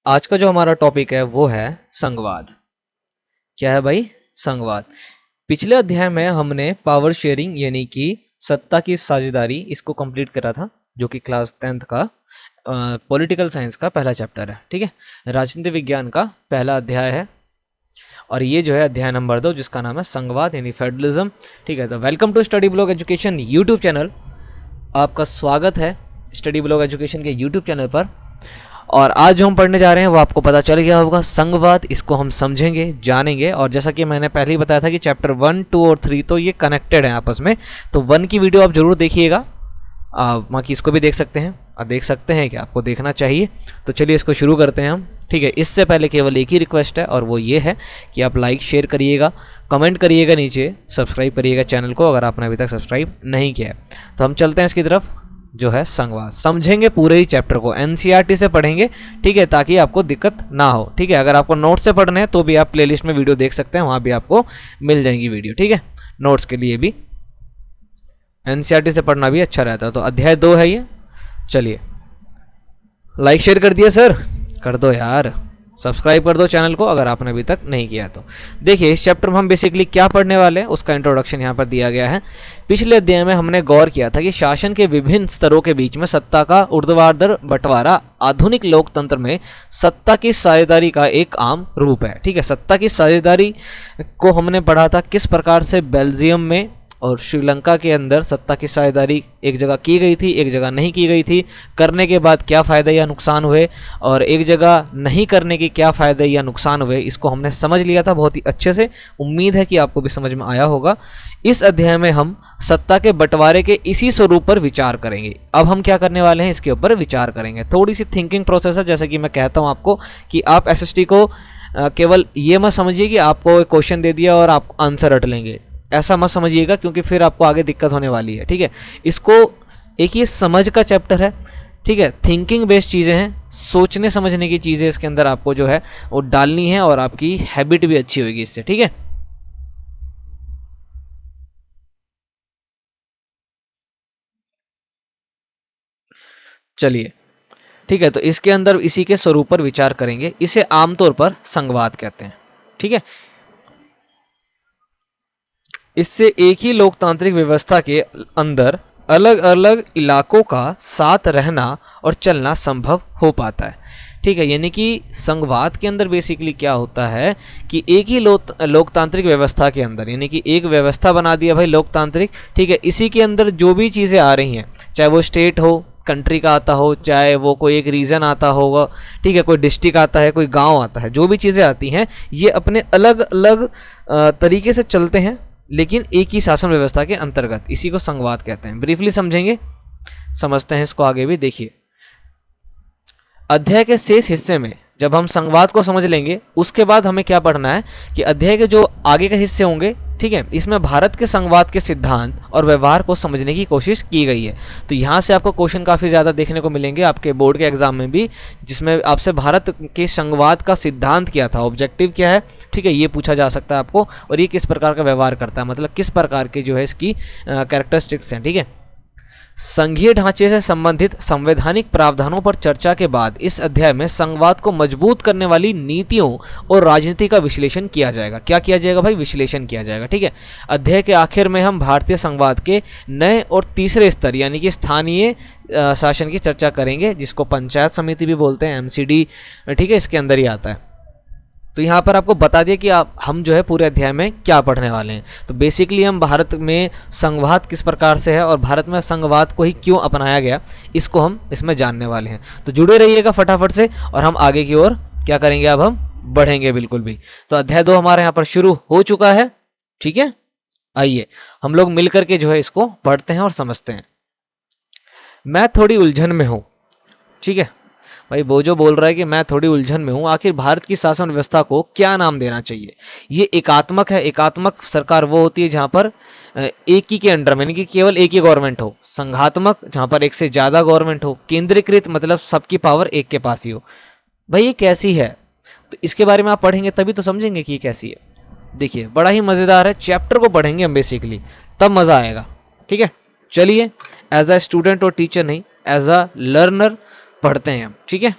आज का जो हमारा टॉपिक है वो है संघवाद। क्या है भाई? संघवाद। पिछले अध्याय में हमने पावर शेयरिंग यानी कि सत्ता की साझेदारी इसको कंप्लीट करा था, जो कि क्लास 10th का पॉलिटिकल साइंस का पहला चैप्टर है। ठीक है, राजनीति विज्ञान का पहला अध्याय है और ये जो है अध्याय नंबर 2 जिसका नाम है संघवाद यानी फेडरलिज्म। ठीक है, तो welcome to study blog education YouTube channel. आपका स्वागत है स्टडी ब्लॉग एजुकेशन के यूट्यूब चैनल पर। और आज जो हम पढ़ने जा रहे हैं वो आपको पता चल गया होगा, संघवाद। इसको हम समझेंगे, जानेंगे। और जैसा कि मैंने पहले ही बताया था कि चैप्टर 1, 2 और 3 तो ये कनेक्टेड हैं आपस में, तो 1 की वीडियो आप जरूर देखिएगा। बाकी इसको भी देख सकते हैं और देख सकते हैं कि आपको देखना चाहिए। तो चलिए इसको शुरू करते हैं हम। ठीक है, इससे पहले केवल एक ही रिक्वेस्ट है और वो ये है कि आप लाइक शेयर करिएगा, कमेंट करिएगा, नीचे सब्सक्राइब करिएगा चैनल को अगर आपने अभी तक सब्सक्राइब नहीं किया है। तो हम चलते हैं इसकी तरफ, जो है संघवाद। समझेंगे पूरे ही चैप्टर को, एनसीईआरटी से पढ़ेंगे। ठीक है, ताकि आपको दिक्कत ना हो। ठीक है, अगर आपको नोट्स से पढ़ने हैं तो भी आप प्लेलिस्ट में वीडियो देख सकते हैं, वहां भी आपको मिल जाएंगी वीडियो। ठीक है, नोट्स के लिए भी एनसीईआरटी से पढ़ना भी अच्छा रहता है। तो अध्याय 2 है ये। चलिए, लाइक शेयर कर दिया सर? कर दो यार, सब्सक्राइब कर दो चैनल को अगर आपने अभी तक नहीं किया तो। देखिए, इस चैप्टर में हम बेसिकली क्या पढ़ने वाले हैं उसका इंट्रोडक्शन यहाँ पर दिया गया है। पिछले अध्याय में हमने गौर किया था कि शासन के विभिन्न स्तरों के बीच में सत्ता का ऊर्ध्वाधर बंटवारा आधुनिक लोकतंत्र में सत्ता की साझेदारी का एक आम रूप है। ठीक है, सत्ता की साझेदारी को हमने पढ़ा था किस प्रकार से बेल्जियम में और श्रीलंका के अंदर सत्ता की साझेदारी एक जगह की गई थी, एक जगह नहीं की गई थी। करने के बाद क्या फायदे या नुकसान हुए और एक जगह नहीं करने के क्या फायदे या नुकसान हुए, इसको हमने समझ लिया था बहुत ही अच्छे से। उम्मीद है कि आपको भी समझ में आया होगा। इस अध्याय में हम सत्ता के बंटवारे के इसी स्वरूप पर विचार करेंगे। अब हम क्या करने वाले हैं, इसके ऊपर विचार करेंगे। थोड़ी सी थिंकिंग प्रोसेस है, जैसे कि मैं कहता हूं आपको कि आप एसएसटी को केवल ये मत समझिए कि आपको एक क्वेश्चन दे दिया और आप आंसर रट लेंगे, ऐसा मत समझिएगा, क्योंकि फिर आपको आगे दिक्कत होने वाली है। ठीक है, इसको एक ये समझ का चैप्टर है। ठीक है, थिंकिंग बेस्ड चीजें हैं, सोचने समझने की चीजें इसके अंदर आपको जो है वो डालनी है और आपकी हैबिट भी अच्छी होगी इससे। ठीक है, चलिए। ठीक है, तो इसके अंदर इसी के स्वरूप पर विचार करेंगे। इसे आमतौर पर संघवाद कहते हैं। ठीक है, इससे एक ही लोकतांत्रिक व्यवस्था के अंदर अलग अलग इलाकों का साथ रहना और चलना संभव हो पाता है। ठीक है, यानी कि संघवाद के अंदर बेसिकली क्या होता है कि एक ही लोकतांत्रिक व्यवस्था के अंदर, यानी कि एक व्यवस्था बना दिया भाई लोकतांत्रिक। ठीक है, इसी के अंदर जो भी चीजें आ रही हैं, चाहे वो स्टेट हो, कंट्री का आता हो, चाहे वो कोई एक रीजन आता होगा, ठीक है, कोई डिस्ट्रिक्ट आता है, कोई गांव आता है, जो भी चीजें आती हैं ये अपने अलग अलग तरीके से चलते हैं लेकिन एक ही शासन व्यवस्था के अंतर्गत। इसी को संघवाद कहते हैं। ब्रीफली समझेंगे, समझते हैं इसको आगे भी। देखिए, अध्याय के शेष हिस्से में जब हम संघवाद को समझ लेंगे उसके बाद हमें क्या पढ़ना है कि अध्याय के जो आगे के हिस्से होंगे, ठीक है, इसमें भारत के संघवाद के सिद्धांत और व्यवहार को समझने की कोशिश की गई है। तो यहां से आपको क्वेश्चन काफी ज्यादा देखने को मिलेंगे आपके बोर्ड के एग्जाम में भी, जिसमें आपसे भारत के संघवाद का सिद्धांत क्या था, ऑब्जेक्टिव क्या है, ठीक है, ये पूछा जा सकता है आपको। और ये किस प्रकार का व्यवहार करता है, मतलब किस प्रकार के जो है इसकी कैरेक्टरिस्टिक्स हैं। ठीक है, संघीय ढांचे से संबंधित संवैधानिक प्रावधानों पर चर्चा के बाद इस अध्याय में संघवाद को मजबूत करने वाली नीतियों और राजनीति का विश्लेषण किया जाएगा। क्या किया जाएगा भाई? विश्लेषण किया जाएगा। ठीक है, अध्याय के आखिर में हम भारतीय संघवाद के नए और तीसरे स्तर यानी कि स्थानीय शासन की चर्चा करेंगे, जिसको पंचायत समिति भी बोलते हैं, एमसीडी। ठीक है, इसके अंदर ही आता है। तो यहाँ पर आपको बता दिया कि हम जो है पूरे अध्याय में क्या पढ़ने वाले हैं। तो बेसिकली हम भारत में संघवाद किस प्रकार से है और भारत में संघवाद को ही क्यों अपनाया गया, इसको हम इसमें जानने वाले हैं। तो जुड़े रहिएगा फटाफट से और हम आगे की ओर क्या करेंगे, अब हम बढ़ेंगे बिल्कुल भी। तो अध्याय 2 हमारे यहाँ पर शुरू हो चुका है। ठीक है, आइए हम लोग मिलकर के जो है इसको पढ़ते हैं और समझते हैं। मैं थोड़ी उलझन में हूं। ठीक है भाई, वो जो बोल रहा है कि मैं थोड़ी उलझन में हूं, आखिर भारत की शासन व्यवस्था को क्या नाम देना चाहिए। ये एकात्मक है। एकात्मक सरकार वो होती है जहां पर एक ही के अंडर में, यानी कि केवल एक ही गवर्नमेंट हो। संघात्मक जहां पर एक से ज्यादा गवर्नमेंट हो। केंद्रीकृत मतलब सबकी पावर एक के पास ही हो। भाई ये कैसी है, तो इसके बारे में आप पढ़ेंगे तभी तो समझेंगे कि ये कैसी है। देखिए, बड़ा ही मजेदार है। चैप्टर को पढ़ेंगे हम बेसिकली, तब मजा आएगा। ठीक है, चलिए, एज अ स्टूडेंट और टीचर नहीं, एज अ लर्नर पढ़ते हैं हम। ठीक है,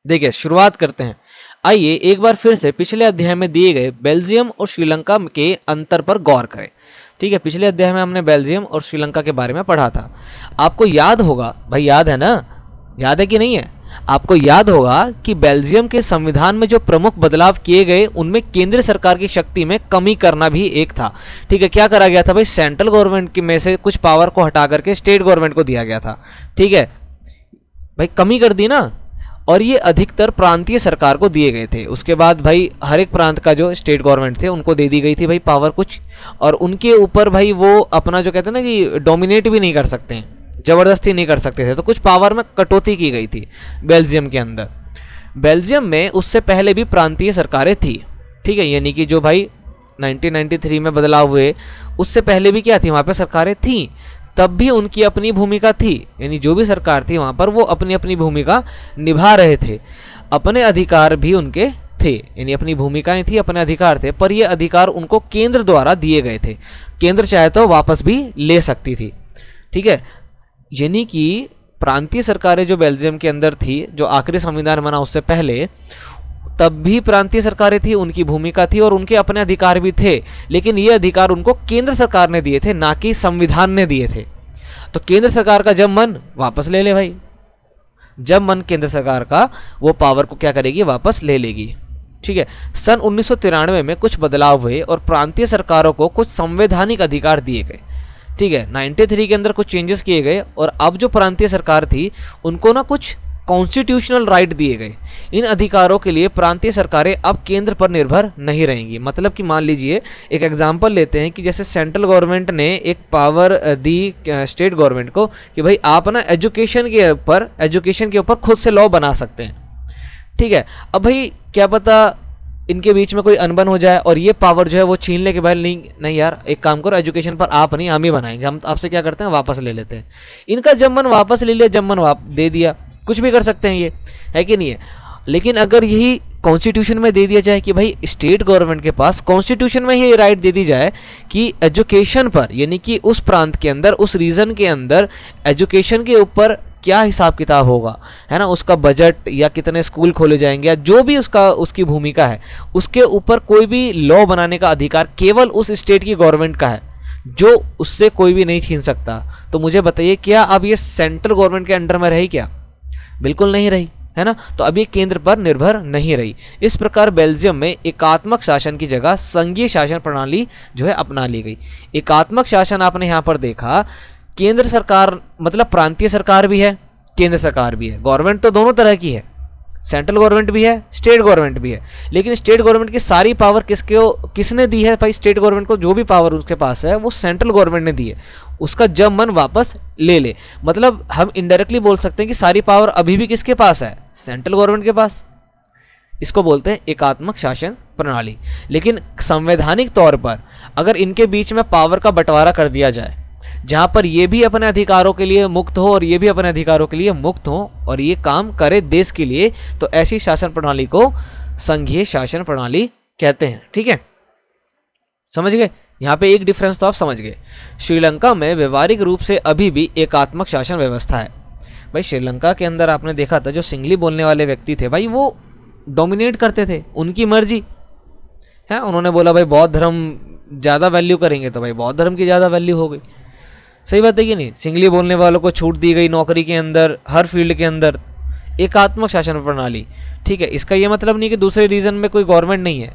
देखिए शुरुआत करते हैं। आइए एक बार फिर से पिछले अध्याय में दिए गए बेल्जियम और श्रीलंका के अंतर पर गौर करें। ठीक है, पिछले अध्याय में हमने बेल्जियम और श्रीलंका के बारे में पढ़ा था। आपको याद होगा भाई, याद है ना, याद है कि नहीं है? आपको याद होगा कि बेल्जियम के संविधान में जो प्रमुख बदलाव किए गए उनमें केंद्र सरकार की शक्ति में कमी करना भी एक था। ठीक है, क्या करा गया था भाई? सेंट्रल गवर्नमेंट की में से कुछ पावर को हटा करके स्टेट गवर्नमेंट को दिया गया था। ठीक है भाई, कमी कर दी ना, और ये अधिकतर प्रांतीय सरकार को दिए गए थे। उसके बाद भाई हर एक प्रांत का जो स्टेट गवर्नमेंट थे उनको दे दी गई थी भाई पावर कुछ, और उनके ऊपर भाई वो अपना जो कहते हैं ना कि डोमिनेट भी नहीं कर सकते हैं, जबरदस्ती नहीं कर सकते थे, तो कुछ पावर में कटौती की गई थी बेल्जियम के अंदर। बेल्जियम में उससे पहले भी प्रांतीय सरकारें थी। ठीक है, यानी कि जो भाई 1993 में बदलाव हुए उससे पहले भी क्या थी, वहां पे सरकारें थी, तब भी उनकी अपनी भूमिका थी। यानी जो भी सरकार थी वहां पर वो अपनी अपनी भूमिका निभा रहे थे, अपने अधिकार भी उनके थे, यानी अपनी भूमिकाएं थी, अपने अधिकार थे, पर ये अधिकार उनको केंद्र द्वारा दिए गए थे। केंद्र चाहे तो वापस भी ले सकती थी। ठीक है, यानी कि प्रांतीय सरकारें जो बेल्जियम के अंदर थी, जो आखिरी संविधान बना उससे पहले, तब भी प्रांतीय सरकारें थी, उनकी भूमिका थी और उनके अपने अधिकार भी थे, लेकिन ये अधिकार उनको केंद्र सरकार ने दिए थे, ना कि संविधान ने दिए थे। तो केंद्र सरकार का जब मन वापस ले ले भाई, जब मन केंद्र सरकार का वो पावर को क्या करेगी, वापस ले लेगी। ठीक है, सन 1993 में कुछ बदलाव हुए और प्रांतीय सरकारों को कुछ संवैधानिक अधिकार दिए गए। ठीक है, 93 के अंदर कुछ चेंजेस किए गए और अब जो प्रांतीय सरकार थी उनको ना कुछ कॉन्स्टिट्यूशनल राइट दिए गए। इन अधिकारों के लिए प्रांतीय सरकारें अब केंद्र पर निर्भर नहीं रहेंगी। मतलब कि मान लीजिए एक एग्जांपल लेते हैं कि जैसे सेंट्रल गवर्नमेंट ने एक पावर दी स्टेट गवर्नमेंट को कि भाई आप ना एजुकेशन के ऊपर खुद से लॉ बना सकते हैं। ठीक है, अब भाई क्या पता इनके बीच में कोई अनबन हो जाए और ये पावर जो है वो छीन ले के भाई नहीं नहीं यार, एक काम करो, एजुकेशन पर आप नहीं हम ही बनाएंगे, हम आपसे क्या करते हैं, वापस ले लेते हैं। इनका जब मन वापस ले लिया, जब मन दे दिया, कुछ भी कर सकते हैं, ये है कि नहीं है? लेकिन अगर यही कॉन्स्टिट्यूशन में दे दिया जाए कि भाई स्टेट गवर्नमेंट के पास कॉन्स्टिट्यूशन में ये राइट दे दी जाए कि एजुकेशन पर, यानी कि उस प्रांत के अंदर, उस रीजन के अंदर एजुकेशन के ऊपर क्या हिसाब किताब होगा, है ना, उसका बजट या कितने स्कूल खोले जाएंगे या जो भी उसकी भूमिका है, उसके ऊपर कोई भी लॉ बनाने का अधिकार केवल उस स्टेट की गवर्नमेंट का है, जो उससे कोई भी नहीं छीन सकता। तो मुझे बताइए, क्या अब ये सेंट्रल गवर्नमेंट के अंडर में रही? क्या बिल्कुल नहीं रही, है ना। तो अब ये केंद्र पर निर्भर नहीं रही। इस प्रकार बेल्जियम में एकात्मक शासन की जगह संघीय शासन प्रणाली जो है अपना ली गई। एकात्मक शासन आपने यहां पर देखा, केंद्र सरकार मतलब प्रांतीय सरकार भी है, केंद्र सरकार भी है, गवर्नमेंट तो दोनों तरह की है, सेंट्रल गवर्नमेंट भी है, स्टेट गवर्नमेंट भी है, लेकिन स्टेट गवर्नमेंट की सारी पावर किसने दी है भाई? स्टेट गवर्नमेंट को जो भी पावर उसके पास है वो सेंट्रल गवर्नमेंट ने दी है, उसका जब मन वापस ले ले। मतलब हम इनडायरेक्टली बोल सकते हैं कि सारी पावर अभी भी किसके पास है? सेंट्रल गवर्नमेंट के पास। इसको बोलते हैं एकात्मक शासन प्रणाली। लेकिन संवैधानिक तौर पर अगर इनके बीच में पावर का बंटवारा कर दिया जाए, जहां पर ये भी अपने अधिकारों के लिए मुक्त हो और ये भी अपने अधिकारों के लिए मुक्त हो और ये काम करे देश के लिए, तो ऐसी शासन प्रणाली को संघीय शासन प्रणाली कहते हैं। ठीक है, समझ गए? यहां पे एक डिफरेंस तो आप समझ गए। श्रीलंका में व्यवहारिक रूप से अभी भी एकात्मक शासन व्यवस्था है। भाई श्रीलंका के अंदर आपने देखा था जो सिंगली बोलने वाले व्यक्ति थे भाई, वो डोमिनेट करते थे, उनकी मर्जी है। उन्होंने बोला भाई बौद्ध धर्म ज्यादा वैल्यू करेंगे, तो भाई बौद्ध धर्म की ज्यादा वैल्यू हो गई। सही बात है कि नहीं? सिंगली बोलने वालों को छूट दी गई नौकरी के अंदर, हर फील्ड के अंदर, एकात्मक शासन प्रणाली। ठीक है, इसका यह मतलब नहीं कि दूसरे रीजन में कोई गवर्नमेंट नहीं है,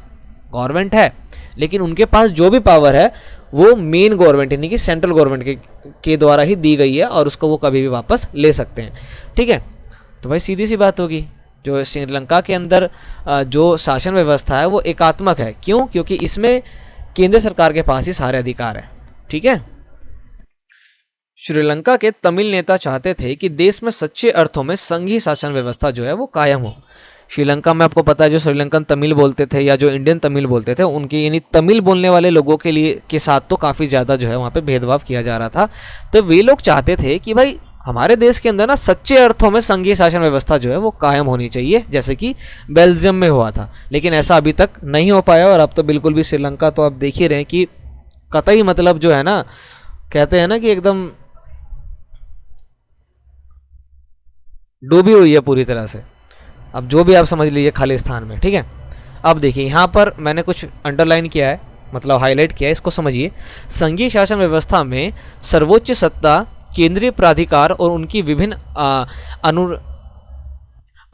गवर्नमेंट है, लेकिन उनके पास जो भी पावर है वो मेन गवर्नमेंट यानी कि सेंट्रल गवर्नमेंट के द्वारा ही दी गई है और उसको वो कभी भी वापस ले सकते हैं। ठीक है, तो भाई सीधी सी बात होगी, जो श्रीलंका के अंदर जो शासन व्यवस्था है वो एकात्मक है। क्यों? क्योंकि इसमें केंद्र सरकार के पास ही सारे अधिकार है। ठीक है, श्रीलंका के तमिल नेता चाहते थे कि देश में सच्चे अर्थों में संघीय शासन व्यवस्था जो है वो कायम हो। श्रीलंका में आपको पता है जो श्रीलंकन तमिल बोलते थे या जो इंडियन तमिल बोलते थे, उनके यानी तमिल बोलने वाले लोगों के साथ तो काफी ज्यादा जो है वहां पे भेदभाव किया जा रहा था। तो वे लोग चाहते थे कि भाई हमारे देश के अंदर ना सच्चे अर्थों में संघीय शासन व्यवस्था जो है वो कायम होनी चाहिए, जैसे कि बेल्जियम में हुआ था। लेकिन ऐसा अभी तक नहीं हो पाया और अब तो बिल्कुल भी श्रीलंका तो आप देख ही रहे हैं कि कतई मतलब जो है ना, कहते हैं ना कि एकदम डूबी हुई है पूरी तरह से। अब जो भी आप समझ लीजिए खाली स्थान में, ठीक है। अब देखिए यहाँ पर मैंने कुछ अंडरलाइन किया है, मतलब हाईलाइट किया है, इसको समझिए। संघीय शासन व्यवस्था में सर्वोच्च सत्ता केंद्रीय प्राधिकार और उनकी विभिन्न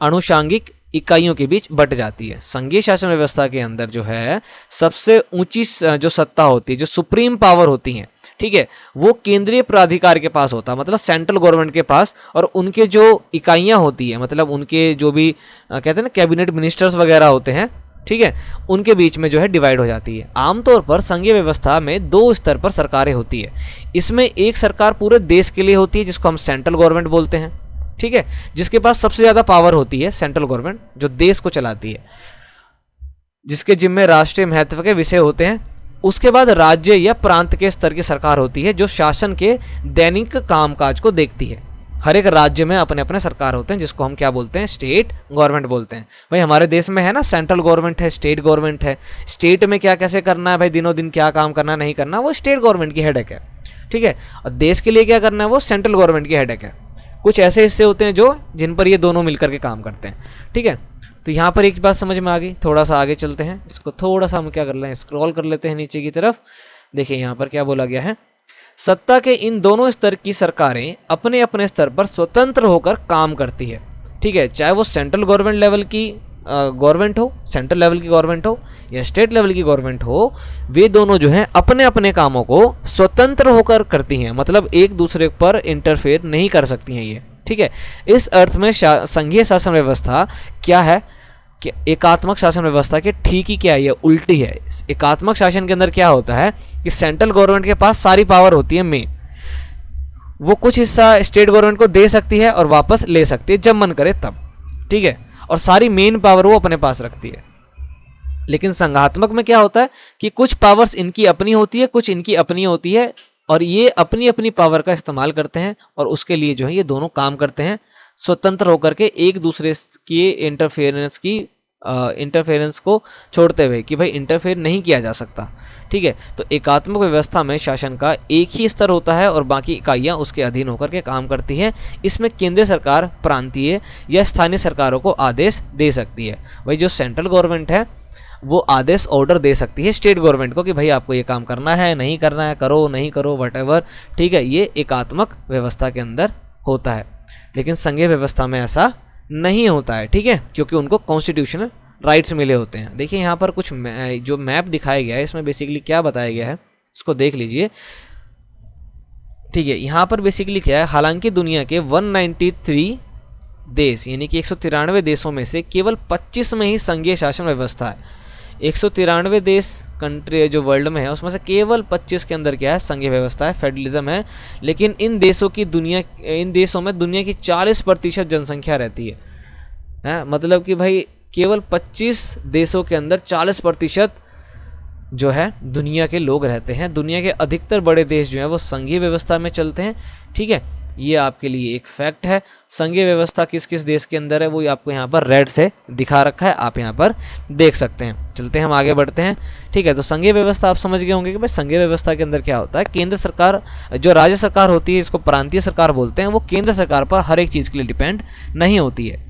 अनुषांगिक इकाइयों के बीच बट जाती है। संघीय शासन व्यवस्था के अंदर जो है सबसे ऊंची जो सत्ता होती है, जो सुप्रीम पावर होती है, ठीक है, वो केंद्रीय प्राधिकार के पास होता है, मतलब सेंट्रल गवर्नमेंट के पास, और उनके जो इकाइयां होती है, मतलब उनके जो भी कहते हैं ना कैबिनेट मिनिस्टर्स वगैरह होते हैं, ठीक है, उनके बीच में जो है डिवाइड हो जाती है। आमतौर पर संघीय व्यवस्था में दो स्तर पर सरकारें होती है। इसमें एक सरकार पूरे देश के लिए होती है जिसको हम सेंट्रल गवर्नमेंट बोलते हैं, ठीक है, जिसके पास सबसे ज्यादा पावर होती है, सेंट्रल गवर्नमेंट जो देश को चलाती है, जिसके जिम्मे राष्ट्रीय महत्व के विषय होते हैं। उसके बाद राज्य या प्रांत के स्तर की सरकार होती है जो शासन के दैनिक कामकाज को देखती है। हर एक राज्य में अपने अपने सरकार होते हैं जिसको हम क्या बोलते हैं, स्टेट गवर्नमेंट बोलते हैं। भाई हमारे देश में है ना सेंट्रल गवर्नमेंट है, स्टेट गवर्नमेंट है। स्टेट में क्या कैसे करना है भाई, दिनों दिन क्या काम करना नहीं करना, वो स्टेट गवर्नमेंट की हेडेक है, ठीक है। और देश के लिए क्या करना है, वो सेंट्रल गवर्नमेंट की हेडेक है। कुछ ऐसे हिस्से होते हैं जो जिन पर ये दोनों मिलकर के काम करते हैं, ठीक है। तो यहाँ पर एक बात समझ में आ गई। थोड़ा सा आगे चलते हैं, इसको थोड़ा सा हम क्या कर लेते हैं, स्क्रॉल कर लेते हैं नीचे की तरफ। देखिए यहाँ पर क्या बोला गया है, सत्ता के इन दोनों स्तर की सरकारें अपने अपने स्तर पर स्वतंत्र होकर काम करती है, ठीक है। चाहे वो सेंट्रल गवर्नमेंट लेवल की गवर्नमेंट हो, सेंट्रल लेवल की गवर्नमेंट हो या स्टेट लेवल की गवर्नमेंट हो, वे दोनों जो हैं अपने अपने कामों को स्वतंत्र होकर करती हैं, मतलब एक दूसरे पर इंटरफेयर नहीं कर सकती हैं ये, ठीक है। इस अर्थ में संघीय शासन व्यवस्था क्या है कि एकात्मक शासन व्यवस्था के ठीक ही क्या है, ये उल्टी है। एकात्मक शासन के अंदर क्या होता है कि सेंट्रल गवर्नमेंट के पास सारी पावर होती है मेन, वो कुछ हिस्सा स्टेट गवर्नमेंट को दे सकती है और वापस ले सकती है जब मन करे तब, ठीक है, और सारी मेन पावर वो अपने पास रखती है। लेकिन संघात्मक में क्या होता है कि कुछ पावर्स इनकी अपनी होती है, कुछ इनकी अपनी होती है, और ये अपनी अपनी पावर का इस्तेमाल करते हैं और उसके लिए जो है ये दोनों काम करते हैं स्वतंत्र होकर के, एक दूसरे की इंटरफेरेंस को छोड़ते हुए कि भाई इंटरफेयर नहीं किया जा सकता, ठीक है। तो एकात्मक व्यवस्था में शासन का एक ही स्तर होता है और बाकी इकाइयां उसके अधीन होकर के काम करती हैं। इसमें केंद्रीय सरकार प्रांतीय या स्थानीय सरकारों को आदेश दे सकती है। भाई जो सेंट्रल गवर्नमेंट है वो आदेश ऑर्डर दे सकती है स्टेट गवर्नमेंट को कि भाई आपको ये काम करना है, नहीं करना है, करो नहीं करो, व्हाटएवर, ठीक है। ये एकात्मक व्यवस्था के अंदर होता है। लेकिन संघीय व्यवस्था में ऐसा नहीं होता है, ठीक है, क्योंकि उनको कॉन्स्टिट्यूशनल राइट्स मिले होते हैं। देखिए यहाँ पर कुछ जो मैप दिखाया गया है, इसमें बेसिकली क्या बताया गया है उसको देख लीजिए, ठीक है। यहाँ पर बेसिकली क्या है, हालांकि दुनिया के 193 देश यानी कि 193 देशों में से केवल 25 में ही संघीय शासन व्यवस्था है। 193 देश कंट्री जो वर्ल्ड में है उसमें से केवल 25 के अंदर क्या है, संघीय व्यवस्था है, फेडरलिज्म है। लेकिन इन देशों में दुनिया की 40% जनसंख्या रहती है, मतलब कि भाई केवल 25 देशों के अंदर 40% जो है दुनिया के लोग रहते हैं। दुनिया के अधिकतर बड़े देश जो है वो संघीय व्यवस्था में चलते हैं, ठीक है। ये आपके लिए एक फैक्ट है। संघीय व्यवस्था किस किस देश के अंदर है वो आपको यहाँ पर रेड से दिखा रखा है, आप यहाँ पर देख सकते हैं। चलते हैं हम आगे बढ़ते हैं, ठीक है। तो संघीय व्यवस्था आप समझ गए होंगे कि भाई संघीय व्यवस्था के अंदर क्या होता है। केंद्र सरकार, जो राज्य सरकार होती है इसको प्रांतीय सरकार बोलते हैं, वो केंद्र सरकार पर हर एक चीज के लिए डिपेंड नहीं होती है,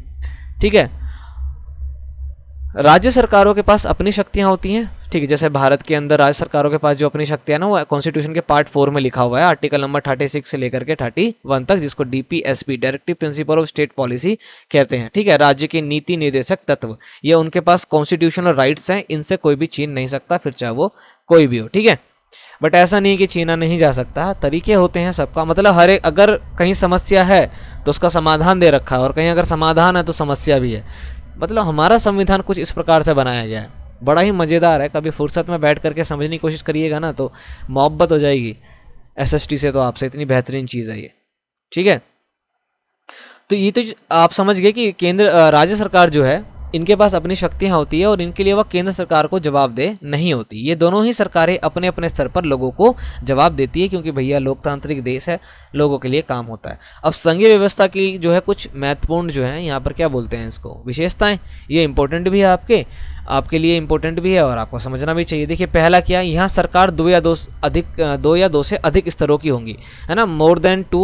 ठीक है। राज्य सरकारों के पास अपनी शक्तियां होती हैं, ठीक है। जैसे भारत के अंदर राज्य सरकारों के पास जो अपनी शक्तियां ना वो कॉन्स्टिट्यूशन के पार्ट 4 में लिखा हुआ है, आर्टिकल नंबर 36 से लेकर के 31 तक, जिसको DPSP directive principle of state policy कहते हैं, ठीक है। राज्य के नीति निर्देशक तत्व, ये उनके पास कॉन्स्टिट्यूशनल राइट्स हैं, इनसे कोई भी छीन नहीं सकता, फिर चाहे वो कोई भी हो, ठीक है। बट ऐसा नहीं कि छीना नहीं जा सकता, तरीके होते हैं सबका, मतलब हर एक, अगर कहीं समस्या है तो उसका समाधान दे रखा है, और कहीं अगर समाधान है तो समस्या भी है। मतलब हमारा संविधान कुछ इस प्रकार से बनाया गया है, बड़ा ही मजेदार है। कभी फुर्सत में बैठ करके समझने की कोशिश करिएगा ना तो मोहब्बत हो जाएगी एसएसटी से, तो आपसे इतनी बेहतरीन चीज है ये, ठीक है। तो ये तो आप समझ गए कि राज्य सरकार जो है इनके पास अपनी शक्तियां होती है और इनके लिए वह केंद्र सरकार को जवाबदेह नहीं होती। ये दोनों ही सरकारें अपने अपने स्तर पर लोगों को जवाब देती है, क्योंकि भैया लोकतांत्रिक देश है, लोगों के लिए काम होता है। अब संघीय व्यवस्था की जो है कुछ महत्वपूर्ण जो है यहाँ पर क्या बोलते हैं इसको, विशेषताएं, ये इंपॉर्टेंट भी है आपके लिए इंपॉर्टेंट भी है और आपको समझना भी चाहिए। देखिए पहला क्या, यहाँ सरकार दो या दो से अधिक स्तरों की होंगी, है ना, more than 2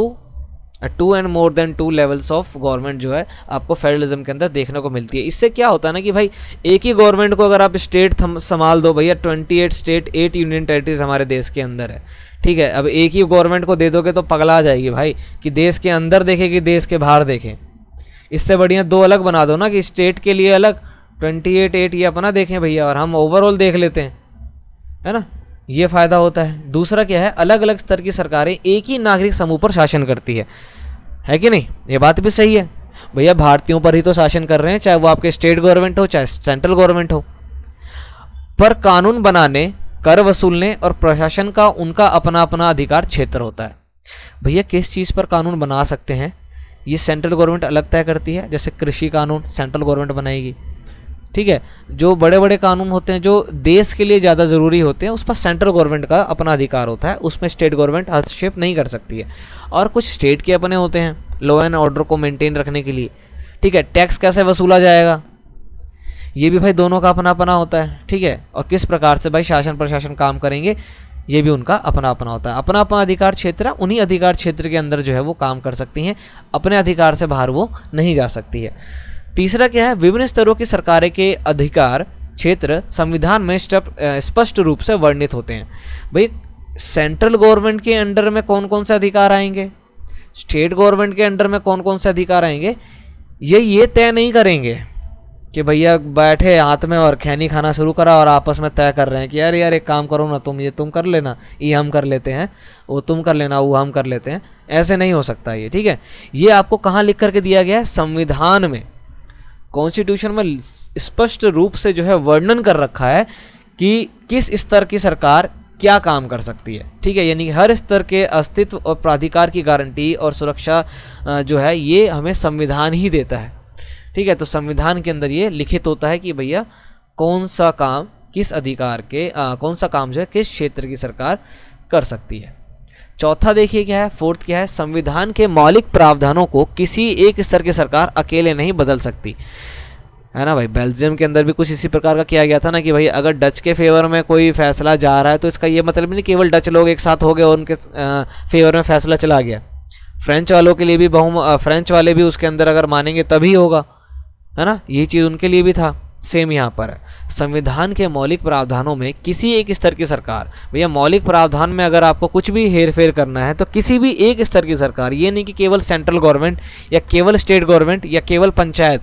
two and more than two levels of government जो है आपको फेडरलिज्म के अंदर देखने को मिलती है। इससे क्या होता है ना कि भाई एक ही गवर्नमेंट को अगर आप स्टेट संभाल दो, भैया 28 स्टेट 8 यूनियन टेरिटरीज हमारे देश के अंदर है, ठीक है। अब एक ही गवर्नमेंट को दे दोगे तो पगला जाएगी भाई, कि देश के अंदर देखे कि देश के बाहर देखें। इससे बढ़िया दो अलग बना दो ना, कि स्टेट के लिए अलग 28 ये अपना देखें भैया, और हम ओवरऑल देख लेते हैं, है ना। ये फायदा होता है। दूसरा क्या है, अलग अलग स्तर की सरकारें एक ही नागरिक समूह पर शासन करती है कि नहीं। ये बात भी सही है भैया, भारतीयों पर ही तो शासन कर रहे हैं, चाहे वो आपके स्टेट गवर्नमेंट हो चाहे सेंट्रल गवर्नमेंट हो। पर कानून बनाने, कर वसूलने और प्रशासन का उनका अपना अपना अधिकार क्षेत्र होता है। भैया किस चीज पर कानून बना सकते हैं, ये सेंट्रल गवर्नमेंट अलग तय करती है। जैसे कृषि कानून सेंट्रल गवर्नमेंट बनाएगी, ठीक है। जो बड़े बड़े कानून होते हैं जो देश के लिए ज़्यादा ज़रूरी होते हैं, उस पर सेंट्रल गवर्नमेंट का अपना अधिकार होता है, उसमें स्टेट गवर्नमेंट हस्तक्षेप नहीं कर सकती है। और कुछ स्टेट के अपने होते हैं लॉ एंड ऑर्डर को मेंटेन रखने के लिए, ठीक है। टैक्स कैसे वसूला जाएगा, ये भी भाई दोनों का अपना अपना होता है, ठीक है। और किस प्रकार से भाई शासन प्रशासन काम करेंगे, ये भी उनका अपना अपना होता है। अपना अपना अधिकार क्षेत्र, उन्हीं अधिकार क्षेत्र के अंदर जो है वो काम कर सकती हैं, अपने अधिकार से बाहर वो नहीं जा सकती है। तीसरा क्या है, विभिन्न स्तरों की सरकारें के अधिकार क्षेत्र संविधान में स्पष्ट रूप से वर्णित होते हैं। भाई सेंट्रल गवर्नमेंट के अंडर में कौन कौन से अधिकार आएंगे, स्टेट गवर्नमेंट के अंडर में कौन कौन से अधिकार आएंगे, ये तय नहीं करेंगे कि भैया बैठे हाथ में और खैनी खाना शुरू करा और आपस में तय कर रहे हैं कि यार एक काम करो ना, तुम ये तुम कर लेना, ये हम कर लेते हैं, वो तुम कर लेना, वो हम कर लेते हैं। ऐसे नहीं हो सकता ये, ठीक है। ये आपको कहाँ लिख करके दिया गया है, संविधान में, कॉन्स्टिट्यूशन में स्पष्ट रूप से जो है वर्णन कर रखा है कि किस स्तर की सरकार क्या काम कर सकती है, ठीक है। यानी हर स्तर के अस्तित्व और प्राधिकार की गारंटी और सुरक्षा जो है ये हमें संविधान ही देता है, ठीक है। तो संविधान के अंदर ये लिखित होता है कि भैया कौन सा काम किस अधिकार के कौन सा काम जो है किस क्षेत्र की सरकार कर सकती है। चौथा देखिए क्या है, फोर्थ क्या है, संविधान के मौलिक प्रावधानों को किसी एक स्तर की सरकार अकेले नहीं बदल सकती, है ना भाई। बेल्जियम के अंदर भी कुछ इसी प्रकार का किया गया था ना, कि भाई अगर डच के फेवर में कोई फैसला जा रहा है तो इसका ये मतलब नहीं केवल डच लोग एक साथ हो गए और उनके फेवर में फैसला चला गया। फ्रेंच वालों के लिए भी फ्रेंच वाले भी उसके अंदर अगर मानेंगे तभी होगा, है ना। ये चीज उनके लिए भी था, सेम यहाँ पर है। संविधान के मौलिक प्रावधानों में किसी एक स्तर की सरकार, भैया मौलिक प्रावधान में अगर आपको कुछ भी हेरफेर करना है तो किसी भी एक स्तर की सरकार, ये नहीं कि केवल सेंट्रल गवर्नमेंट या केवल स्टेट गवर्नमेंट या केवल पंचायत,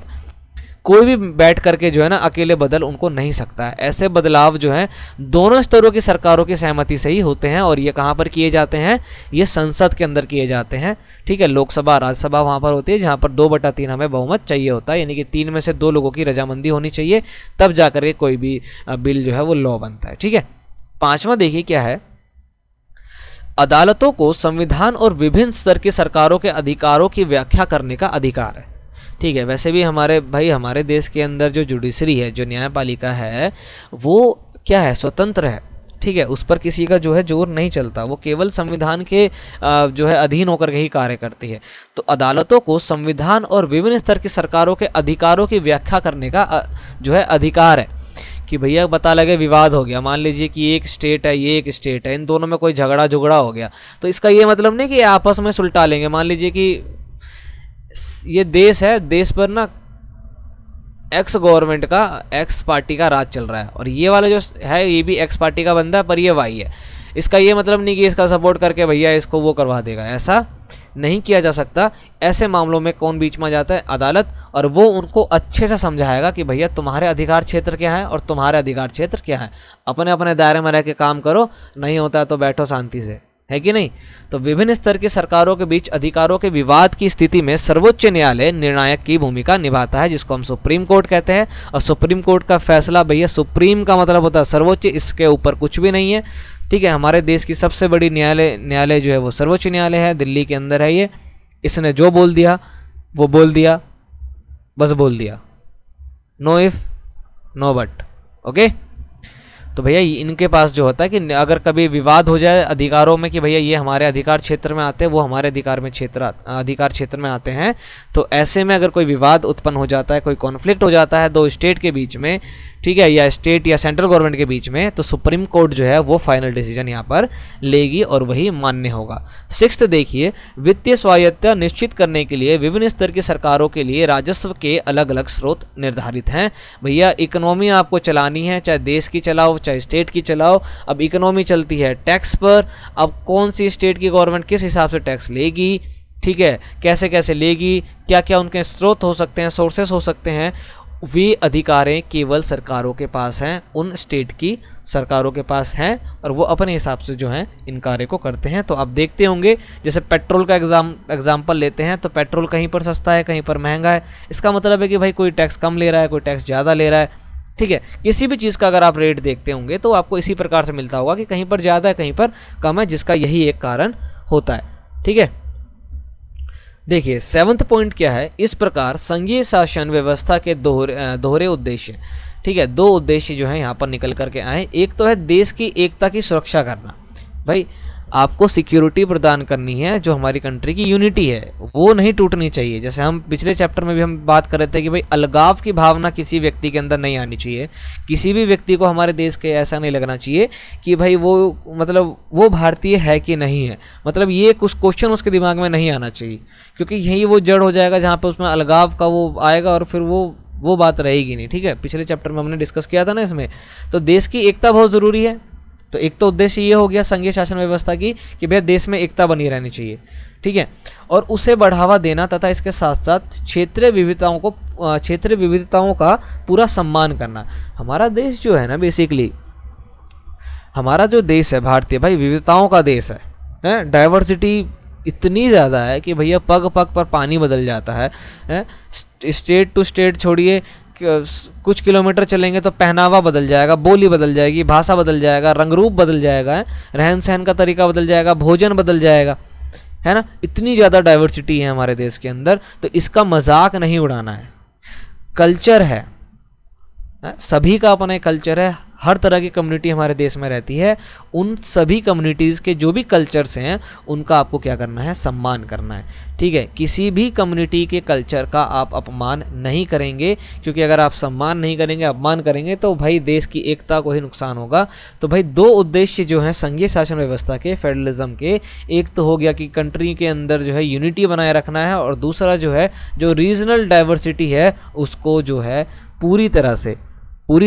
कोई भी बैठ करके जो है ना अकेले बदल उनको नहीं सकता है। ऐसे बदलाव जो है दोनों स्तरों की सरकारों की सहमति से ही होते हैं, और ये कहाँ पर किए जाते हैं, ये संसद के अंदर किए जाते हैं, ठीक है। लोकसभा राज्यसभा वहां पर होती है जहां पर 2/3 हमें बहुमत चाहिए होता है, यानी कि 3 में से 2 लोगों की रजामंदी होनी चाहिए, तब जाकर के कोई भी बिल जो है वो लॉ बनता है, ठीक है। पांचवा देखिए क्या है, अदालतों को संविधान और विभिन्न स्तर की सरकारों के अधिकारों की व्याख्या करने का अधिकार है, ठीक है। वैसे भी हमारे देश के अंदर जो जुडिशरी है, जो न्यायपालिका है, वो क्या है, स्वतंत्र है, ठीक है। उस पर किसी का जो है जोर नहीं चलता, वो केवल संविधान के जो है अधीन होकर के ही कार्य करती है। तो अदालतों को संविधान और विभिन्न स्तर की सरकारों के अधिकारों की व्याख्या करने का जो है अधिकार है। कि भैया पता लगे विवाद हो गया, मान लीजिए कि एक स्टेट है, ये एक स्टेट है, इन दोनों में कोई झगड़ा हो गया, तो इसका ये मतलब नहीं कि आपस में सुलटा लेंगे। मान लीजिए कि ये देश है, देश पर ना एक्स गवर्नमेंट का, एक्स पार्टी का राज चल रहा है, और ये वाला जो है ये भी एक्स पार्टी का बंदा है, पर ये वाई है। इसका ये मतलब नहीं कि इसका सपोर्ट करके भैया इसको वो करवा देगा, ऐसा नहीं किया जा सकता। ऐसे मामलों में कौन बीच में जाता है, अदालत, और वो उनको अच्छे से समझाएगा कि भैया तुम्हारे अधिकार क्षेत्र क्या है और तुम्हारे अधिकार क्षेत्र क्या है, अपने अपने दायरे में रह के काम करो, नहीं होता है तो बैठो शांति से, है कि नहीं। तो विभिन्न स्तर की सरकारों के बीच अधिकारों के विवाद की स्थिति में सर्वोच्च न्यायालय निर्णायक की भूमिका निभाता है, जिसको हम सुप्रीम कोर्ट कहते हैं। और सुप्रीम कोर्ट का फैसला, भैया सुप्रीम का मतलब होता है सर्वोच्च, इसके ऊपर कुछ भी नहीं है, ठीक है। हमारे देश की सबसे बड़ी न्यायालय जो है वो सर्वोच्च न्यायालय है, दिल्ली के अंदर है ये। इसने जो बोल दिया वो बोल दिया, बस बोल दिया, no if no but, okay. तो भैया इनके पास जो होता है कि अगर कभी विवाद हो जाए अधिकारों में कि भैया ये हमारे अधिकार क्षेत्र में आते हैं, वो हमारे अधिकार क्षेत्र में आते हैं, तो ऐसे में अगर कोई विवाद उत्पन्न हो जाता है, कोई कॉन्फ्लिक्ट हो जाता है दो स्टेट के बीच में, ठीक है, या स्टेट या सेंट्रल गवर्नमेंट के बीच में, तो सुप्रीम कोर्ट जो है वो फाइनल डिसीजन यहाँ पर लेगी और वही मान्य होगा। सिक्स्थ देखिए, वित्तीय स्वायत्तता निश्चित करने के लिए विभिन्न स्तर की सरकारों के लिए राजस्व के अलग अलग स्रोत निर्धारित हैं। भैया इकोनॉमी आपको चलानी है, चाहे देश की चलाओ चाहे स्टेट की चलाओ। अब इकोनॉमी चलती है टैक्स पर, अब कौन सी स्टेट की गवर्नमेंट किस हिसाब से टैक्स लेगी, ठीक है, कैसे कैसे लेगी, क्या क्या उनके स्रोत हो सकते हैं, सोर्सेस हो सकते हैं, वे अधिकारें केवल सरकारों के पास हैं, उन स्टेट की सरकारों के पास हैं, और वो अपने हिसाब से जो है इन कार्य को करते हैं। तो आप देखते होंगे, जैसे पेट्रोल का एग्जाम्पल लेते हैं, तो पेट्रोल कहीं पर सस्ता है कहीं पर महंगा है। इसका मतलब है कि भाई कोई टैक्स कम ले रहा है, कोई टैक्स ज़्यादा ले रहा है, ठीक है। किसी भी चीज़ का अगर आप रेट देखते होंगे तो आपको इसी प्रकार से मिलता होगा कि कहीं पर ज़्यादा है कहीं पर कम है, जिसका यही एक कारण होता है, ठीक है। देखिए सेवंथ पॉइंट क्या है, इस प्रकार संघीय शासन व्यवस्था के दोहरे उद्देश्य, ठीक है, दो उद्देश्य जो है यहाँ पर निकल करके आए। एक तो है देश की एकता की सुरक्षा करना, भाई आपको सिक्योरिटी प्रदान करनी है, जो हमारी कंट्री की यूनिटी है वो नहीं टूटनी चाहिए। जैसे हम पिछले चैप्टर में भी हम बात कर रहे थे कि भाई अलगाव की भावना किसी व्यक्ति के अंदर नहीं आनी चाहिए। किसी भी व्यक्ति को हमारे देश के ऐसा नहीं लगना चाहिए कि भाई वो मतलब वो भारतीय है कि नहीं है, मतलब ये कुछ क्वेश्चन उसके दिमाग में नहीं आना चाहिए, क्योंकि यही वो जड़ हो जाएगा जहाँ पर उसमें अलगाव का वो आएगा और फिर वो बात रहेगी नहीं, ठीक है। पिछले चैप्टर में हमने डिस्कस किया था ना इसमें। तो देश की एकता बहुत ज़रूरी है। तो एक तो उद्देश्य ये हो गया संघीय शासन व्यवस्था की कि भैया देश में एकता बनी रहनी चाहिए, ठीक है, और उसे बढ़ावा देना तथा इसके साथ साथ क्षेत्रीय विविधताओं का पूरा सम्मान करना। हमारा देश जो है ना, बेसिकली हमारा जो देश है भारतीय, भाई विविधताओं का देश है, डाइवर्सिटी इतनी ज़्यादा है कि भैया पग पग पर पानी बदल जाता है। स्टेट टू स्टेट छोड़िए, कुछ किलोमीटर चलेंगे तो पहनावा बदल जाएगा, बोली बदल जाएगी, भाषा बदल जाएगा, रंग रूप बदल जाएगा, रहन सहन का तरीका बदल जाएगा, भोजन बदल जाएगा, है ना। इतनी ज़्यादा डाइवर्सिटी है हमारे देश के अंदर, तो इसका मजाक नहीं उड़ाना है। कल्चर है, सभी का अपना कल्चर है, हर तरह की कम्युनिटी हमारे देश में रहती है। उन सभी कम्युनिटीज़ के जो भी कल्चर्स हैं उनका आपको क्या करना है, सम्मान करना है, ठीक है। किसी भी कम्युनिटी के कल्चर का आप अपमान नहीं करेंगे, क्योंकि अगर आप सम्मान नहीं करेंगे, अपमान करेंगे, तो भाई देश की एकता को ही नुकसान होगा। तो भाई दो उद्देश्य जो हैं संघीय शासन व्यवस्था के, फेडरलिज्म के, एक तो हो गया कि कंट्री के अंदर जो है यूनिटी बनाए रखना है, और दूसरा जो है जो रीजनल डाइवर्सिटी है उसको जो है पूरी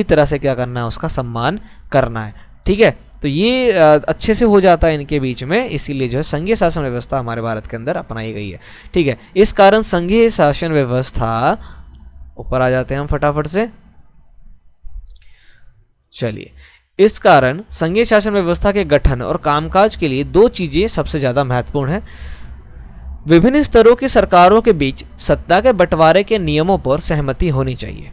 तरह से क्या करना है, उसका सम्मान करना है, ठीक है। तो ये अच्छे से हो जाता है इनके बीच में, इसीलिए जो है संघीय शासन व्यवस्था हमारे भारत के अंदर अपनाई गई है, ठीक है। इस कारण संघीय शासन व्यवस्था, ऊपर आ जाते हैं हम फटाफट से, चलिए। इस कारण संघीय शासन व्यवस्था के गठन और कामकाज के लिए दो चीजें सबसे ज्यादा महत्वपूर्ण है। विभिन्न स्तरों की सरकारों के बीच सत्ता के बंटवारे के नियमों पर सहमति होनी चाहिए,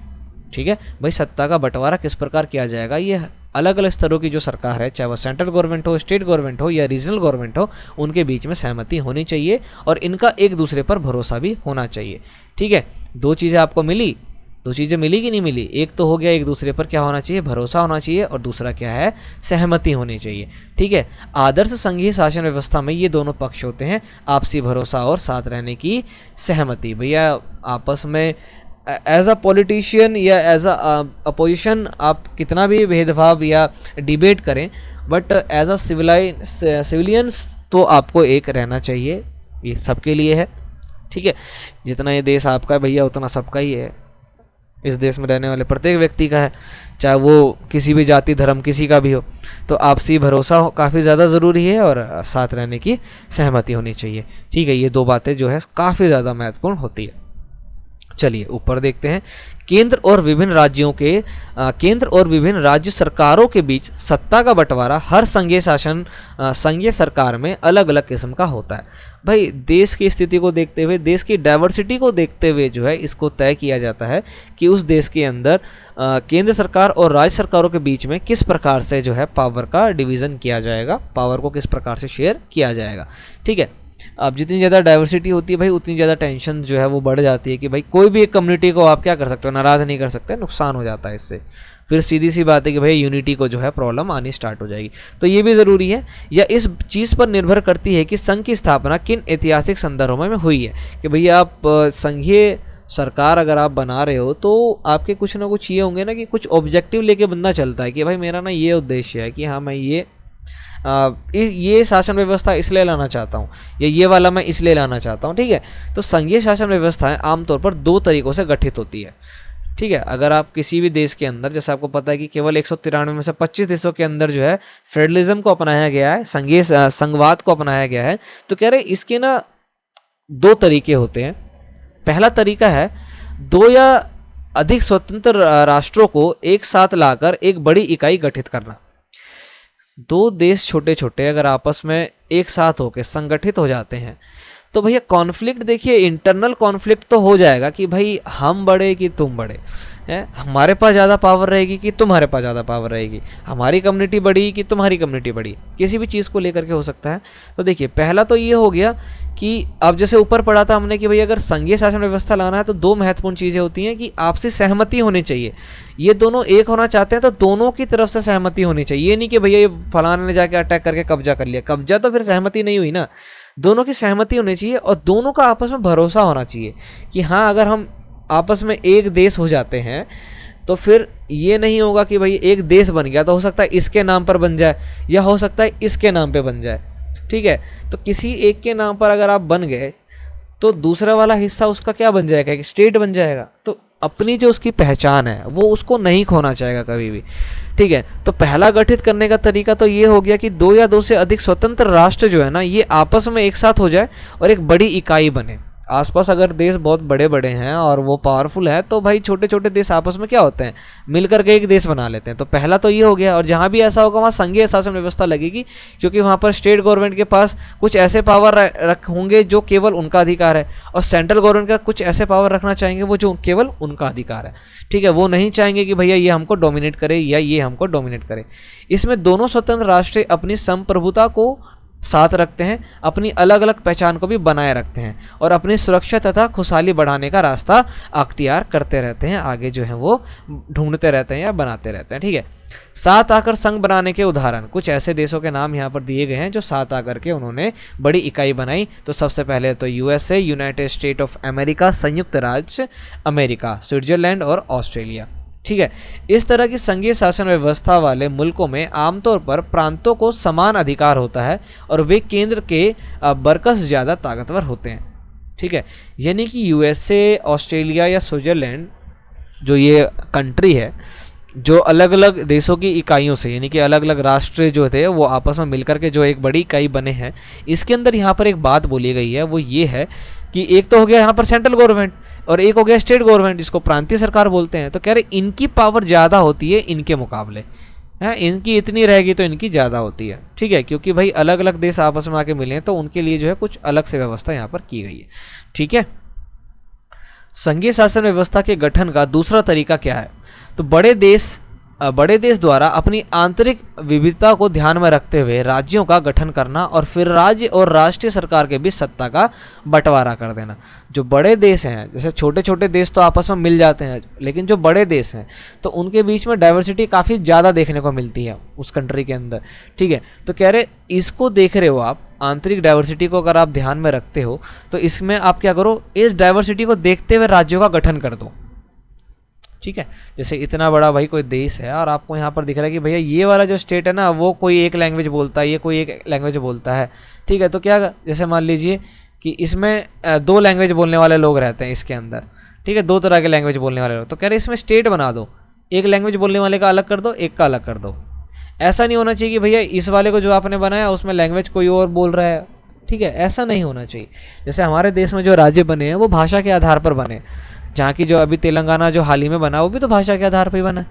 ठीक है। भाई सत्ता का बंटवारा किस प्रकार किया जाएगा, ये अलग अलग स्तरों की जो सरकार है, चाहे वो सेंट्रल गवर्नमेंट हो, स्टेट गवर्नमेंट हो या रीजनल गवर्नमेंट हो, उनके बीच में सहमति होनी चाहिए और इनका एक दूसरे पर भरोसा भी होना चाहिए, ठीक है। दो चीज़ें आपको मिली, दो चीज़ें मिली कि नहीं मिली, एक तो हो गया एक दूसरे पर क्या होना चाहिए, भरोसा होना चाहिए, और दूसरा क्या है, सहमति होनी चाहिए, ठीक है। आदर्श संघीय शासन व्यवस्था में ये दोनों पक्ष होते हैं, आपसी भरोसा और साथ रहने की सहमति। भैया आपस में एज अ पॉलिटिशियन या एज अ अपोजिशन आप कितना भी भेदभाव या डिबेट करें, बट एज अ सिविलियंस तो आपको एक रहना चाहिए, ये सबके लिए है, ठीक है। जितना ये देश आपका है भैया उतना सबका ही है, इस देश में रहने वाले प्रत्येक व्यक्ति का है, चाहे वो किसी भी जाति धर्म किसी का भी हो। तो आपसी भरोसा काफ़ी ज़्यादा ज़रूरी है और साथ रहने की सहमति होनी चाहिए, ठीक है। ये दो बातें जो है काफ़ी ज़्यादा महत्वपूर्ण होती है। चलिए ऊपर देखते हैं, केंद्र और विभिन्न राज्य सरकारों के बीच सत्ता का बंटवारा हर संघीय सरकार में अलग अलग किस्म का होता है। भाई देश की स्थिति को देखते हुए, देश की डाइवर्सिटी को देखते हुए जो है इसको तय किया जाता है कि उस देश के अंदर केंद्र सरकार और राज्य सरकारों के बीच में किस प्रकार से जो है पावर का डिवीजन किया जाएगा, पावर को किस प्रकार से शेयर किया जाएगा, ठीक है। अब जितनी ज़्यादा डाइवर्सिटी होती है भाई उतनी ज़्यादा टेंशन जो है वो बढ़ जाती है कि भाई कोई भी एक कम्युनिटी को आप क्या कर सकते हो, नाराज़ नहीं कर सकते, नुकसान हो जाता है इससे। फिर सीधी सी बात है कि भाई यूनिटी को जो है प्रॉब्लम आनी स्टार्ट हो जाएगी। तो ये भी ज़रूरी है, या इस चीज़ पर निर्भर करती है कि संघ की स्थापना किन ऐतिहासिक संदर्भों में हुई है, कि भैया आप संघीय सरकार अगर आप बना रहे हो तो आपके कुछ ना कुछ ये होंगे ना कि कुछ ऑब्जेक्टिव लेके बंदा चलता है कि भाई मेरा ना ये उद्देश्य है कि हाँ मैं ये शासन व्यवस्था इसलिए लाना चाहता हूँ या ये वाला मैं इसलिए लाना चाहता हूँ। ठीक है, तो संघीय शासन व्यवस्थाएं आमतौर पर दो तरीकों से गठित होती है। ठीक है, अगर आप किसी भी देश के अंदर, जैसे आपको पता है कि केवल 193 में से 25 देशों के अंदर जो है फेडरलिज्म को अपनाया गया है, संघीय संघवाद को अपनाया गया है, तो कह रहे इसके ना दो तरीके होते हैं। पहला तरीका है दो या अधिक स्वतंत्र राष्ट्रों को एक साथ लाकर एक बड़ी इकाई गठित करना। दो देश छोटे छोटे अगर आपस में एक साथ होकर संगठित हो जाते हैं तो भैया कॉन्फ्लिक्ट, देखिए इंटरनल कॉन्फ्लिक्ट तो हो जाएगा कि भाई हम बड़े कि तुम बड़े हैं, हमारे पास ज़्यादा पावर रहेगी कि तुम्हारे पास ज़्यादा पावर रहेगी, हमारी कम्युनिटी बड़ी कि तुम्हारी कम्युनिटी बड़ी, किसी भी चीज़ को लेकर के हो सकता है। तो देखिए पहला तो ये हो गया कि अब जैसे ऊपर पढ़ा था हमने कि भाई अगर संघीय शासन व्यवस्था लाना है तो दो महत्वपूर्ण चीज़ें होती हैं कि आपसी सहमति होनी चाहिए। ये दोनों एक होना चाहते हैं तो दोनों की तरफ से सहमति होनी चाहिए। ये नहीं कि भैया ये फलाने ने जाके अटैक करके कब्जा कर लिया, कब्जा तो फिर सहमति नहीं हुई ना। दोनों की सहमति होनी चाहिए और दोनों का आपस में भरोसा होना चाहिए कि हाँ अगर हम आपस में एक देश हो जाते हैं तो फिर ये नहीं होगा कि भाई एक देश बन गया तो हो सकता है इसके नाम पर बन जाए या हो सकता है इसके नाम पे बन जाए। ठीक है, तो किसी एक के नाम पर अगर आप बन गए तो दूसरा वाला हिस्सा उसका क्या बन जाएगा, एक स्टेट बन जाएगा। तो अपनी जो उसकी पहचान है वो उसको नहीं खोना चाहेगा कभी भी। ठीक है, तो पहला गठित करने का तरीका तो ये हो गया कि दो या दो से अधिक स्वतंत्र राष्ट्र जो है ना ये आपस में एक साथ हो जाए और एक बड़ी इकाई बने। आसपास अगर देश बहुत बड़े बड़े हैं और वो पावरफुल है तो भाई छोटे छोटे देश आपस में क्या होते हैं, मिलकर के एक देश बना लेते हैं। तो पहला तो ये हो गया, और जहां भी ऐसा होगा वहां संघीय शासन व्यवस्था लगेगी क्योंकि वहां पर स्टेट गवर्नमेंट के पास कुछ ऐसे पावर होंगे जो केवल उनका अधिकार है और सेंट्रल गवर्नमेंट का कुछ ऐसे पावर रखना चाहेंगे वो जो केवल उनका अधिकार है। ठीक है, वो नहीं चाहेंगे कि भैया ये हमको डोमिनेट करे या ये हमको डोमिनेट करे। इसमें दोनों स्वतंत्र राष्ट्र अपनी संप्रभुता को साथ रखते हैं, अपनी अलग अलग पहचान को भी बनाए रखते हैं और अपनी सुरक्षा तथा खुशहाली बढ़ाने का रास्ता अख्तियार करते रहते हैं, आगे जो है वो ढूंढते रहते हैं या बनाते रहते हैं। ठीक है, साथ आकर संघ बनाने के उदाहरण कुछ ऐसे देशों के नाम यहाँ पर दिए गए हैं जो साथ आकर के उन्होंने बड़ी इकाई बनाई। तो सबसे पहले तो USA, United state of America, संयुक्त राज्य अमेरिका, स्विट्जरलैंड और ऑस्ट्रेलिया। ठीक है, इस तरह की संघीय शासन व्यवस्था वाले मुल्कों में आमतौर पर प्रांतों को समान अधिकार होता है और वे केंद्र के बरकस ज्यादा ताकतवर होते हैं। ठीक है, यानी कि यूएसए, ऑस्ट्रेलिया या स्विट्जरलैंड जो ये कंट्री है जो अलग अलग देशों की इकाइयों से यानी कि अलग अलग राष्ट्र जो थे वो आपस में मिलकर के जो एक बड़ी इकाई बने हैं, इसके अंदर यहाँ पर एक बात बोली गई है वो ये है कि एक तो हो गया यहाँ पर सेंट्रल गवर्नमेंट और एक हो गया स्टेट गवर्नमेंट जिसको प्रांतीय सरकार बोलते हैं। तो कह रहे इनकी पावर ज्यादा होती है इनके मुकाबले, है इनकी इतनी रहेगी तो इनकी ज्यादा होती है। ठीक है, क्योंकि भाई अलग अलग देश आपस में आके मिले हैं तो उनके लिए जो है कुछ अलग से व्यवस्था यहाँ पर की गई है। ठीक है, संघीय शासन व्यवस्था के गठन का दूसरा तरीका क्या है, तो बड़े देश द्वारा अपनी आंतरिक विविधता को ध्यान में रखते हुए राज्यों का गठन करना और फिर राज्य और राष्ट्रीय सरकार के बीच सत्ता का बंटवारा कर देना। जो बड़े देश हैं, जैसे छोटे छोटे देश तो आपस में मिल जाते हैं, लेकिन जो बड़े देश हैं तो उनके बीच में डाइवर्सिटी काफ़ी ज़्यादा देखने को मिलती है उस कंट्री के अंदर। ठीक है, तो कह रहे इसको देख रहे हो आप, आंतरिक डाइवर्सिटी को अगर आप ध्यान में रखते हो तो इसमें आप क्या करो, इस डाइवर्सिटी को देखते हुए राज्यों का गठन कर दो। ठीक है, जैसे इतना बड़ा भाई कोई देश है और आपको यहाँ पर दिख रहा है कि भैया ये वाला जो स्टेट है ना वो कोई एक लैंग्वेज बोलता है, ये कोई एक लैंग्वेज बोलता है। ठीक है, तो क्या जैसे मान लीजिए कि इसमें दो लैंग्वेज बोलने वाले लोग रहते हैं इसके अंदर। ठीक है, दो तरह के लैंग्वेज बोलने वाले लोग, तो कह रहे इसमें स्टेट बना दो, एक लैंग्वेज बोलने वाले का अलग कर दो, एक का अलग कर दो। ऐसा नहीं होना चाहिए कि भैया इस वाले को जो आपने बनाया उसमें लैंग्वेज कोई और बोल रहा है। ठीक है, ऐसा नहीं होना चाहिए। जैसे हमारे देश में जो राज्य बने हैं वो भाषा के आधार पर बने, जहाँ की जो अभी तेलंगाना जो हाल ही में बना वो भी तो भाषा के आधार पर ही बना है,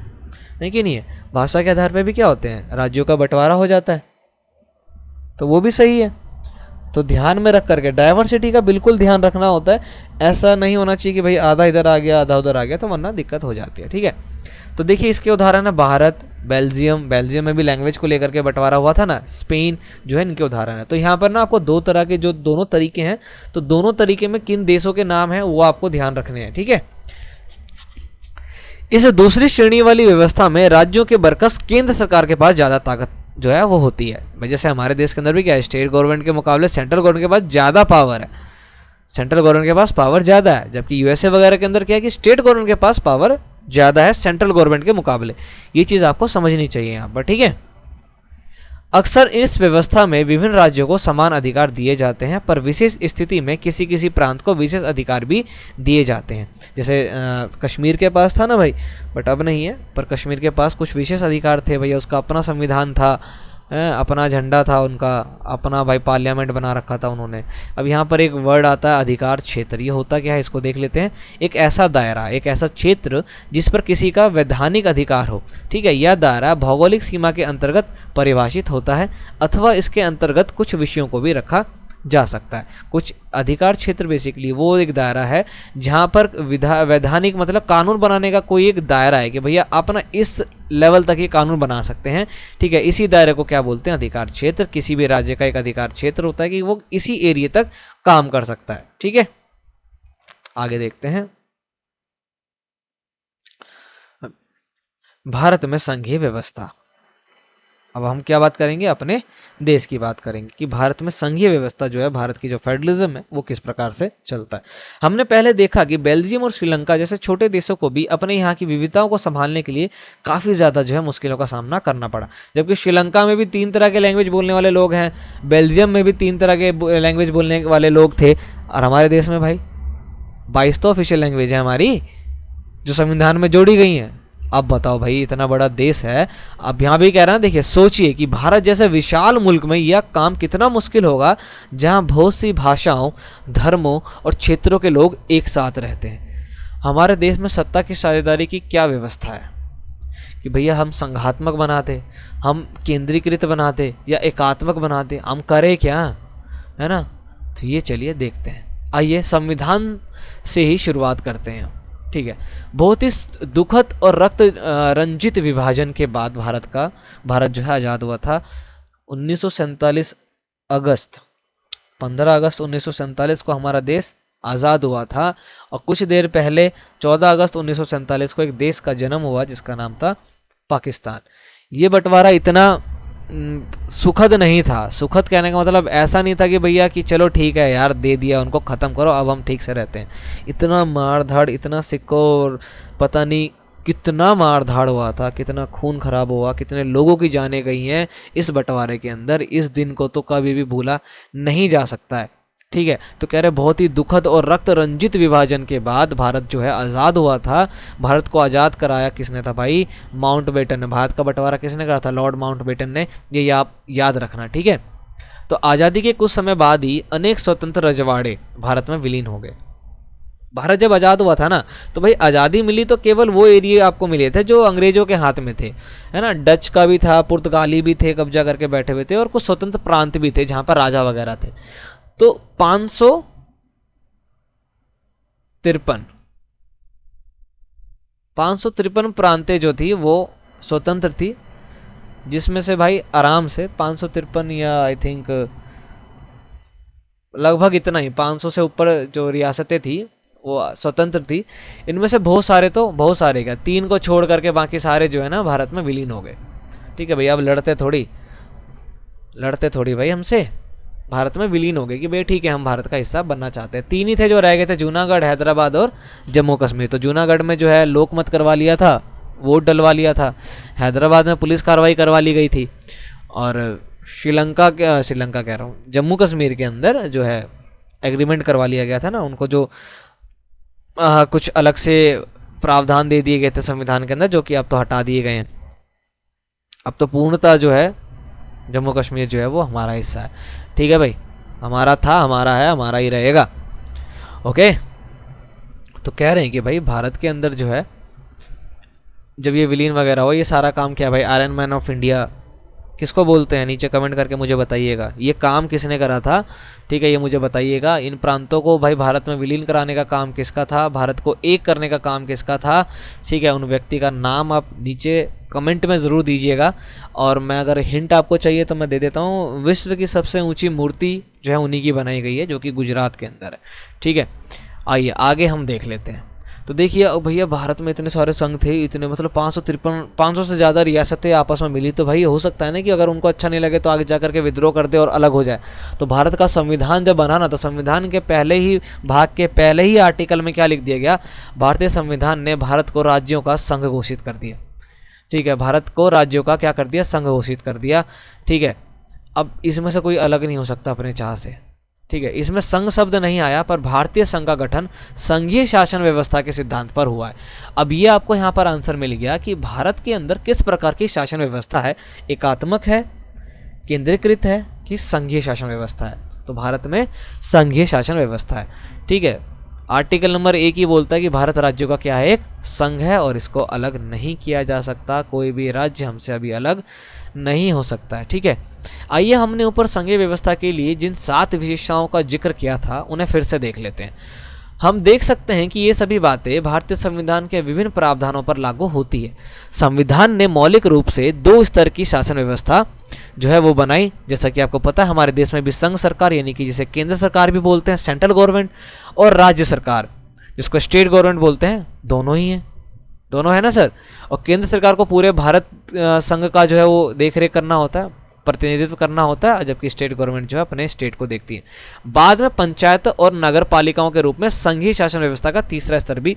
नहीं कि नहीं है। भाषा के आधार पर भी क्या होते हैं, राज्यों का बंटवारा हो जाता है, तो वो भी सही है। तो ध्यान में रख करके डाइवर्सिटी का बिल्कुल ध्यान रखना होता है। ऐसा नहीं होना चाहिए कि भाई आधा इधर आ गया आधा उधर आ गया, तो वरना दिक्कत हो जाती है। ठीक है, तो देखिए इसके उदाहरण है भारत, बेल्जियम में भी लैंग्वेज को लेकर के बंटवारा हुआ था ना, स्पेन जो है इनके उदाहरण है। तो यहाँ पर ना आपको दो तरह के जो दोनों तरीके हैं, तो दोनों तरीके में किन देशों के नाम हैं वो आपको ध्यान रखने हैं। ठीक है, इस दूसरी श्रेणी वाली व्यवस्था में राज्यों के बरकस केंद्र सरकार के पास ज्यादा ताकत जो है वो होती है। जैसे हमारे देश के अंदर भी क्या है, स्टेट गवर्नमेंट के मुकाबले सेंट्रल गवर्नमेंट के पास ज्यादा पावर है। सेंट्रल गवर्नमेंट के पास पावर ज्यादा है, जबकि यूएसए वगैरह के अंदर क्या है कि स्टेट गवर्नमेंट के पास पावर ज्यादा है सेंट्रल गवर्नमेंट के मुकाबले। ये चीज आपको समझनी चाहिए यहाँ पर, ठीक है। अक्सर इस व्यवस्था में विभिन्न राज्यों को समान अधिकार दिए जाते हैं, पर विशेष स्थिति में किसी किसी प्रांत को विशेष अधिकार भी दिए जाते हैं। जैसे कश्मीर के पास था ना भाई, बट अब नहीं है, पर कश्मीर के पास कुछ विशेष अधिकार थे भैया, उसका अपना संविधान था, अपना झंडा था उनका, अपना भाई पार्लियामेंट बना रखा था उन्होंने। अब यहाँ पर एक वर्ड आता है अधिकार क्षेत्र, ये होता क्या है इसको देख लेते हैं। एक ऐसा दायरा, एक ऐसा क्षेत्र जिस पर किसी का वैधानिक अधिकार हो, ठीक है। यह दायरा भौगोलिक सीमा के अंतर्गत परिभाषित होता है अथवा इसके अंतर्गत कुछ विषयों को भी रखा जा सकता है। कुछ अधिकार क्षेत्र बेसिकली वो एक दायरा है जहां पर वैधानिक मतलब कानून बनाने का कोई एक दायरा है कि भैया आप ना इस लेवल तक ये कानून बना सकते हैं, ठीक है। इसी दायरे को क्या बोलते हैं, अधिकार क्षेत्र। किसी भी राज्य का एक अधिकार क्षेत्र होता है कि वो इसी एरिया तक काम कर सकता है, ठीक है। आगे देखते हैं। भारत में संघीय व्यवस्था। अब हम क्या बात करेंगे, अपने देश की बात करेंगे कि भारत में संघीय व्यवस्था जो है, भारत की जो फेडरलिज्म है वो किस प्रकार से चलता है। हमने पहले देखा कि बेल्जियम और श्रीलंका जैसे छोटे देशों को भी अपने यहाँ की विविधताओं को संभालने के लिए काफी ज्यादा जो है मुश्किलों का सामना करना पड़ा। जबकि श्रीलंका में भी 3 तरह के लैंग्वेज बोलने वाले लोग हैं, बेल्जियम में भी 3 तरह के लैंग्वेज बोलने वाले लोग थे, और हमारे देश में भाई 22 तो ऑफिशियल लैंग्वेज है हमारी जो संविधान में जोड़ी गई है। अब बताओ भाई, इतना बड़ा देश है। अब यहां भी कह रहा है, देखिए सोचिए कि भारत जैसे विशाल मुल्क में यह काम कितना मुश्किल होगा जहां बहुत सी भाषाओं, धर्मों और क्षेत्रों के लोग एक साथ रहते हैं। हमारे देश में सत्ता की साझेदारी की क्या व्यवस्था है कि भैया हम संघात्मक बनाते, हम केंद्रीकृत बनाते या एकात्मक बनाते, हम करें क्या, है ना। तो ये चलिए देखते हैं। आइए संविधान से ही शुरुआत करते हैं, ठीक है। बहुत ही दुखद और रक्त रंजित विभाजन के बाद भारत जो है आजाद हुआ था 1947 अगस्त 15 अगस्त 1947 को हमारा देश आजाद हुआ था। और कुछ देर पहले 14 अगस्त 1947 को एक देश का जन्म हुआ जिसका नाम था पाकिस्तान। ये बंटवारा इतना सुखद नहीं था। सुखद कहने का मतलब ऐसा नहीं था कि भैया कि चलो ठीक है यार दे दिया उनको, खत्म करो अब हम ठीक से रहते हैं। इतना मार धाड़, इतना सिक्को और पता नहीं कितना मार धाड़ हुआ था, कितना खून खराब हुआ, कितने लोगों की जानें गई हैं इस बंटवारे के अंदर। इस दिन को तो कभी भी भूला नहीं जा सकता है, ठीक है। तो कह रहे बहुत ही दुखद और रक्त रंजित विभाजन के बाद भारत जो है आज़ाद हुआ था। भारत को आज़ाद कराया किसने था भाई, माउंटबेटन ने। भारत का बंटवारा किसने करा था, लॉर्ड माउंटबेटन ने। ये आप याद रखना, ठीक है। तो आज़ादी के कुछ समय बाद ही अनेक स्वतंत्र रजवाड़े भारत में विलीन हो गए। भारत जब आज़ाद हुआ था ना, तो भाई आज़ादी मिली तो केवल वो एरिया आपको मिले थे जो अंग्रेजों के हाथ में थे, है ना। डच का भी था, पुर्तगाली भी थे, कब्जा करके बैठे हुए थे, और कुछ स्वतंत्र प्रांत भी थे जहां पर राजा वगैरह थे। तो 553 प्रांतें जो थी वो स्वतंत्र थी, जिसमें से भाई आराम से 553 या आई थिंक लगभग इतना ही 500 से ऊपर जो रियासतें थी वो स्वतंत्र थी। इनमें से बहुत सारे क्या 3 को छोड़ करके बाकी सारे जो है ना भारत में विलीन हो गए, ठीक है भैया। अब लड़ते थोड़ी भाई हमसे, भारत में विलीन हो गए कि भाई ठीक है हम भारत का हिस्सा बनना चाहते हैं। 3 ही थे जो रह गए थे, जूनागढ़, हैदराबाद और जम्मू कश्मीर। तो जूनागढ़ में जो है लोकमत करवा लिया था, वोट डलवा लिया था। हैदराबाद में पुलिस कार्रवाई करवा ली गई थी। और श्रीलंका कह रहा हूँ, जम्मू कश्मीर के अंदर जो है एग्रीमेंट करवा लिया गया था ना, उनको जो कुछ अलग से प्रावधान दे दिए गए थे संविधान के अंदर, जो कि अब तो हटा दिए गए हैं। अब तो पूर्णतः जो है जम्मू कश्मीर जो है वो हमारा हिस्सा है, ठीक है भाई। हमारा था, हमारा है, हमारा ही रहेगा, ओके। तो कह रहे हैं कि भाई भारत के अंदर जो है जब ये विलीन वगैरह हो, ये सारा काम क्या है भाई, आयरन मैन ऑफ इंडिया किसको बोलते हैं, नीचे कमेंट करके मुझे बताइएगा। ये काम किसने करा था, ठीक है, ये मुझे बताइएगा। इन प्रांतों को भाई भारत में विलीन कराने का काम किसका था, भारत को एक करने का काम किसका था, ठीक है। उन व्यक्ति का नाम आप नीचे कमेंट में ज़रूर दीजिएगा। और मैं अगर हिंट आपको चाहिए तो मैं दे देता हूँ, विश्व की सबसे ऊंची मूर्ति जो है उन्हीं की बनाई गई है, जो कि गुजरात के अंदर है, ठीक है। आइए आगे हम देख लेते हैं। तो देखिए अब भैया भारत में इतने सारे संघ थे, इतने मतलब 500 से ज़्यादा रियासतें आपस में मिली, तो भाई हो सकता है ना कि अगर उनको अच्छा नहीं लगे तो आगे जाकर के विद्रोह कर दे और अलग हो जाए। तो भारत का संविधान जब बना ना, तो संविधान के पहले ही भाग के पहले ही आर्टिकल में क्या लिख दिया गया, भारतीय संविधान ने भारत को राज्यों का संघ घोषित कर दिया। ठीक है, भारत को राज्यों का क्या कर दिया, संघ घोषित कर दिया। ठीक है, अब इसमें से कोई अलग नहीं हो सकता अपने चाह से। ठीक है, इसमें संघ शब्द नहीं आया, पर भारतीय संघ का गठन संघीय शासन व्यवस्था के सिद्धांत पर हुआ है। अब ये आपको यहाँ पर आंसर मिल गया कि भारत के अंदर किस प्रकार की शासन व्यवस्था है, एकात्मक है, केंद्रीकृत है कि संघीय शासन व्यवस्था है। तो भारत में संघीय शासन व्यवस्था है। ठीक है, आर्टिकल नंबर 1 ही बोलता है कि भारत राज्यों का क्या है, एक संघ है और इसको अलग नहीं किया जा सकता, कोई भी राज्य हमसे अभी अलग नहीं हो सकता है। ठीक है, आइए हमने ऊपर संघीय व्यवस्था के लिए जिन 7 विशेषताओं का जिक्र किया था उन्हें फिर से देख लेते हैं। हम देख सकते हैं कि ये सभी बातें भारतीय संविधान के विभिन्न प्रावधानों पर लागू होती है। संविधान ने मौलिक रूप से 2 स्तर की शासन व्यवस्था जो है वो बनाई। जैसा कि आपको पता है हमारे देश में भी संघ सरकार यानी कि जिसे केंद्र सरकार भी बोलते हैं, सेंट्रल गवर्नमेंट, और राज्य सरकार जिसको स्टेट गवर्नमेंट बोलते हैं, दोनों ही हैं, दोनों है ना सर। और केंद्र सरकार को पूरे भारत संघ का जो है वो देख रेख करना होता है, प्रतिनिधित्व करना होता है, जबकि स्टेट गवर्नमेंट जो है अपने स्टेट को देखती है। बाद में पंचायत और नगर पालिकाओं के रूप में संघीय शासन व्यवस्था का तीसरा स्तर भी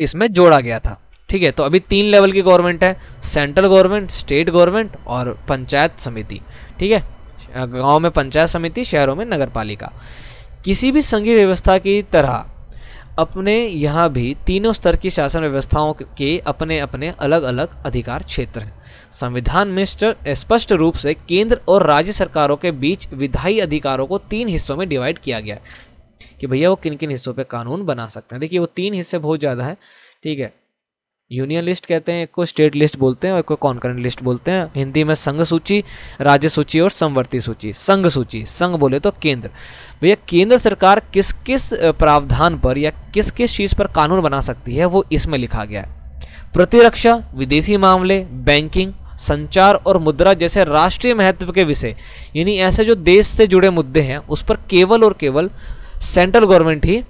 इसमें जोड़ा गया था। ठीक है, तो अभी 3 लेवल की गवर्नमेंट है, सेंट्रल गवर्नमेंट, स्टेट गवर्नमेंट और पंचायत समिति। ठीक है, गांव में पंचायत समिति, शहरों में नगर पालिका। किसी भी संघीय व्यवस्था की तरह अपने यहाँ भी तीनों स्तर की शासन व्यवस्थाओं के अपने अपने अलग अलग अधिकार क्षेत्र हैं। संविधान में स्पष्ट रूप से केंद्र और राज्य सरकारों के बीच विधायी अधिकारों को 3 हिस्सों में डिवाइड किया गया है कि भैया वो किन किन हिस्सों पे कानून बना सकते हैं। देखिए वो 3 हिस्से बहुत ज़्यादा है। ठीक है, यूनियन लिस्ट कहते हैं, एक को स्टेट लिस्ट बोलते हैं और एक को कॉन्करेंट लिस्ट बोलते हैं। हिंदी में संघ सूची, राज्य सूची और समवर्ती सूची। संघ सूची, संघ बोले तो केंद्र। भैया केंद्र सरकार किस किस प्रावधान पर या किस किस चीज पर कानून बना सकती है वो इसमें लिखा गया है। प्रतिरक्षा, विदेशी मामले, बैंकिंग, संचार और मुद्रा जैसे राष्ट्रीय महत्व के विषय यानी ऐसे जो देश से जुड़े मुद्दे हैं उस पर केवल और केवल सेंट्रल गवर्नमेंट ही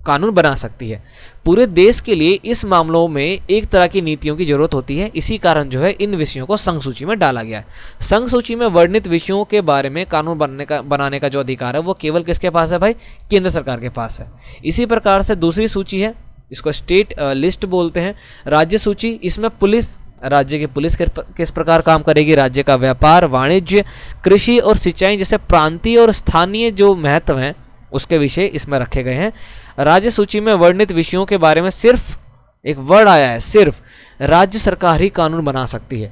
कानून बना सकती है। पूरे देश के लिए इस मामलों में एक तरह की नीतियों की जरूरत होती है। इसी कारण जो है इन विषयों को संघ सूची में डाला गया है। संघ सूची में वर्णित विषयों के बारे में कानून बनाने का जो अधिकार है वो केवल किसके पास है भाई, केंद्र सरकार के पास है। इसी प्रकार से दूसरी सूची है, इसको स्टेट लिस्ट बोलते हैं। राज्य सूची, इसमें पुलिस, राज्य की पुलिस किस प्रकार काम करेगी, राज्य का व्यापार, वाणिज्य, कृषि और सिंचाई जैसे प्रांतीय और स्थानीय जो महत्व हैं उसके विषय इसमें रखे गए हैं। राज्य सूची में वर्णित विषयों के बारे में सिर्फ एक वर्ड आया है, सिर्फ राज्य सरकार ही कानून बना सकती है।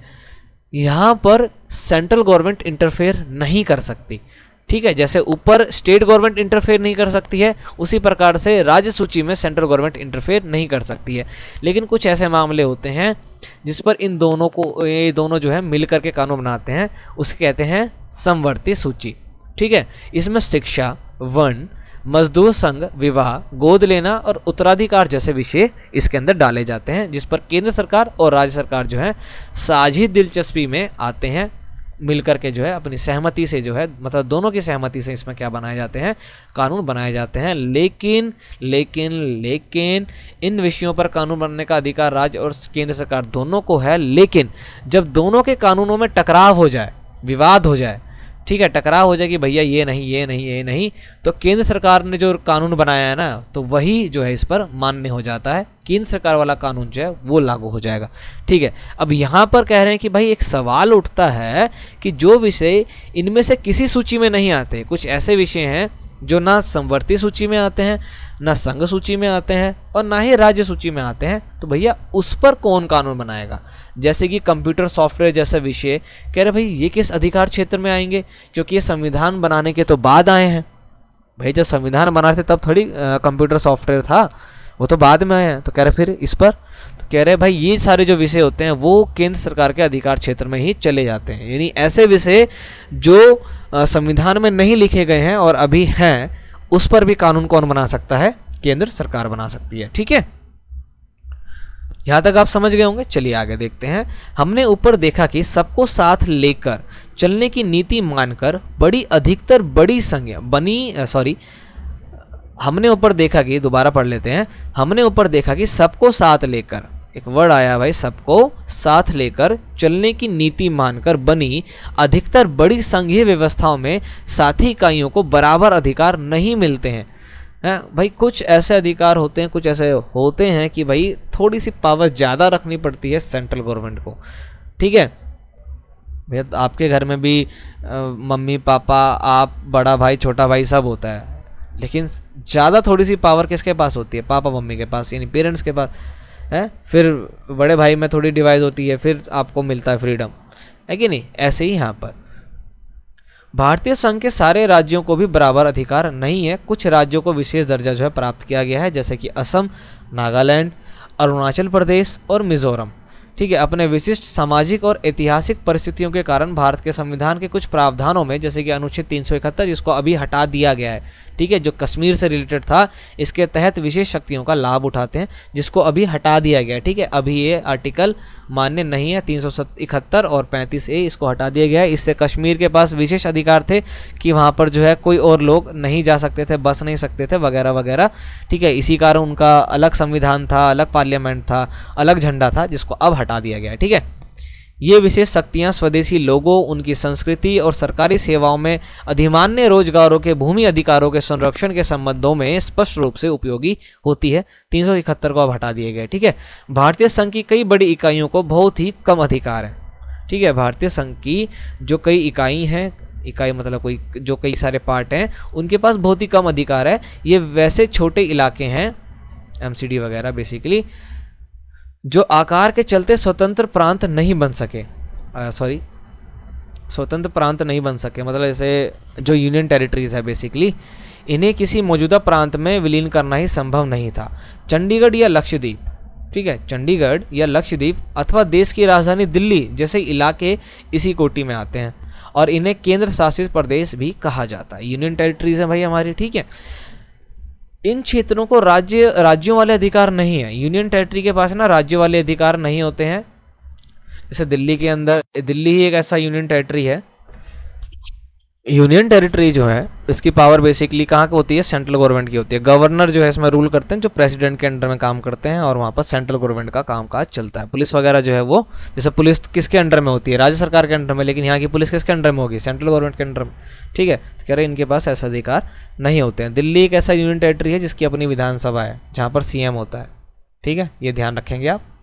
यहां पर सेंट्रल गवर्नमेंट इंटरफेयर नहीं कर सकती। ठीक है, जैसे ऊपर स्टेट गवर्नमेंट इंटरफेयर नहीं कर सकती है, उसी प्रकार से राज्य सूची में सेंट्रल गवर्नमेंट इंटरफेयर नहीं कर सकती है। लेकिन कुछ ऐसे मामले होते हैं जिस पर इन दोनों को, ये दोनों जो है मिलकर के कानून बनाते हैं, उसे कहते हैं समवर्ती सूची। ठीक है, इसमें शिक्षा, वर्ण, मजदूर संघ, विवाह, गोद लेना और उत्तराधिकार जैसे विषय इसके अंदर डाले जाते हैं, जिस पर केंद्र सरकार और राज्य सरकार जो है साझी दिलचस्पी में आते हैं, मिलकर के जो है अपनी सहमति से जो है, मतलब दोनों की सहमति से इसमें क्या बनाए जाते हैं, कानून बनाए जाते हैं। लेकिन लेकिन लेकिन इन विषयों पर कानून बनने का अधिकार राज्य और केंद्र सरकार दोनों को है। लेकिन जब दोनों के कानूनों में टकराव हो जाए, विवाद हो जाए, ठीक है, टकराव हो जाए कि भैया ये नहीं ये नहीं ये नहीं, तो केंद्र सरकार ने जो कानून बनाया है ना, तो वही जो है इस पर मान्य हो जाता है, केंद्र सरकार वाला कानून जो है वो लागू हो जाएगा। ठीक है, अब यहां पर कह रहे हैं कि भाई एक सवाल उठता है कि जो विषय इनमें से किसी सूची में नहीं आते, कुछ ऐसे विषय हैं जो ना समवर्ती सूची में आते हैं, ना संघ सूची में आते हैं और ना ही राज्य सूची में आते हैं, तो भैया उस पर कौन कानून बनाएगा। जैसे कि कंप्यूटर सॉफ्टवेयर जैसे विषय, कह रहे भाई ये किस अधिकार क्षेत्र में आएंगे, क्योंकि ये संविधान बनाने के तो बाद आए हैं। भाई जब संविधान बना थे तब थोड़ी कंप्यूटर सॉफ्टवेयर था, वो तो बाद में आए हैं। तो कह रहे फिर इस पर, तो कह रहे भाई ये सारे जो विषय होते हैं वो केंद्र सरकार के अधिकार क्षेत्र में ही चले जाते हैं। यानी ऐसे विषय जो संविधान में नहीं लिखे गए हैं और अभी हैं, उस पर भी कानून कौन बना सकता है, केंद्र सरकार बना सकती है। ठीक है, यहां तक आप समझ गए होंगे। चलिए आगे देखते हैं। हमने ऊपर देखा कि सबको साथ लेकर चलने की नीति मानकर बड़ी अधिकतर बड़ी संख्या हमने ऊपर देखा कि, दोबारा पढ़ लेते हैं, हमने ऊपर देखा कि सबको साथ लेकर, एक वर्ड आया भाई, सबको साथ लेकर चलने की नीति मानकर बनी अधिकतर बड़ी संघीय व्यवस्थाओं में साथी इकाइयों को बराबर अधिकार नहीं मिलते हैं। भाई कुछ ऐसे अधिकार होते हैं, कुछ ऐसे होते हैं कि भाई थोड़ी सी पावर ज्यादा रखनी पड़ती है सेंट्रल गवर्नमेंट को, ठीक है भैया। आपके घर में भी मम्मी पापा, आप, बड़ा भाई, छोटा भाई सब होता है, लेकिन ज्यादा थोड़ी सी पावर किसके पास होती है? पापा मम्मी के पास, यानी पेरेंट्स के पास है। फिर बड़े भाई में थोड़ी डिवाइड होती है, फिर आपको मिलता है फ्रीडम, है कि नहीं? ऐसे ही यहाँ पर भारतीय संघ के सारे राज्यों को भी बराबर अधिकार नहीं है। कुछ राज्यों को विशेष दर्जा जो है प्राप्त किया गया है, जैसे कि असम, नागालैंड, अरुणाचल प्रदेश और मिजोरम, ठीक है। अपने विशिष्ट सामाजिक और ऐतिहासिक परिस्थितियों के कारण भारत के संविधान के कुछ प्रावधानों में, जैसे कि अनुच्छेद 371 जिसको अभी हटा दिया गया है, ठीक है, जो कश्मीर से रिलेटेड था, इसके तहत विशेष शक्तियों का लाभ उठाते हैं, जिसको अभी हटा दिया गया है, ठीक है। अभी ये आर्टिकल मान्य नहीं है, 371 और 35A इसको हटा दिया गया है। इससे कश्मीर के पास विशेष अधिकार थे कि वहां पर जो है कोई और लोग नहीं जा सकते थे, बस नहीं सकते थे, वगैरह वगैरह, ठीक है। इसी कारण उनका अलग संविधान था, अलग पार्लियामेंट था, अलग झंडा था, जिसको अब हटा दिया गया है, ठीक है। ये विशेष शक्तियां स्वदेशी लोगों, उनकी संस्कृति और सरकारी सेवाओं में अधिमान्य रोजगारों के भूमि अधिकारों के संरक्षण के संबंधों में स्पष्ट रूप से उपयोगी होती है। 371 को अब हटा दिए गए, ठीक है। भारतीय संघ की कई बड़ी इकाइयों को बहुत ही कम अधिकार है, ठीक है। भारतीय संघ की जो कई इकाई हैं, इकाई मतलब कोई जो कई सारे पार्ट हैं, उनके पास बहुत ही कम अधिकार है। ये वैसे छोटे इलाके हैं, एमसीडी वगैरह बेसिकली, जो आकार के चलते स्वतंत्र प्रांत नहीं बन सके, स्वतंत्र प्रांत नहीं बन सके, मतलब जैसे जो यूनियन टेरिटरीज है बेसिकली, इन्हें किसी मौजूदा प्रांत में विलीन करना ही संभव नहीं था। चंडीगढ़ या लक्षद्वीप, ठीक है, चंडीगढ़ या लक्षद्वीप अथवा देश की राजधानी दिल्ली जैसे इलाके इसी कोटि में आते हैं, और इन्हें केंद्र शासित प्रदेश भी कहा जाता है। यूनियन टेरिटरीज है भाई हमारी, ठीक है। इन क्षेत्रों को राज्यों वाले अधिकार नहीं है। यूनियन टेरिटरी के पास ना राज्य वाले अधिकार नहीं होते हैं। जैसे दिल्ली के अंदर, दिल्ली ही एक ऐसा यूनियन टेरिटरी है। यूनियन टेरिटरी जो है, इसकी पावर बेसिकली कहाँ की होती है? सेंट्रल गवर्नमेंट की होती है। गवर्नर जो है इसमें रूल करते हैं, जो प्रेसिडेंट के अंडर में काम करते हैं, और वहाँ पर सेंट्रल गवर्नमेंट का कामकाज चलता है। पुलिस वगैरह जो है वो, जैसे पुलिस किसके अंडर में होती है? राज्य सरकार के अंडर में, लेकिन यहाँ की पुलिस किसके अंडर में होगी? सेंट्रल गवर्नमेंट के अंडर में, ठीक है। तो कह रहे इनके पास ऐसा अधिकार नहीं होते हैं। दिल्ली एक ऐसा यूनियन टेरिटरी है जिसकी अपनी विधानसभा है, जहाँ पर सीएम होता है, ठीक है, ये ध्यान रखेंगे आप।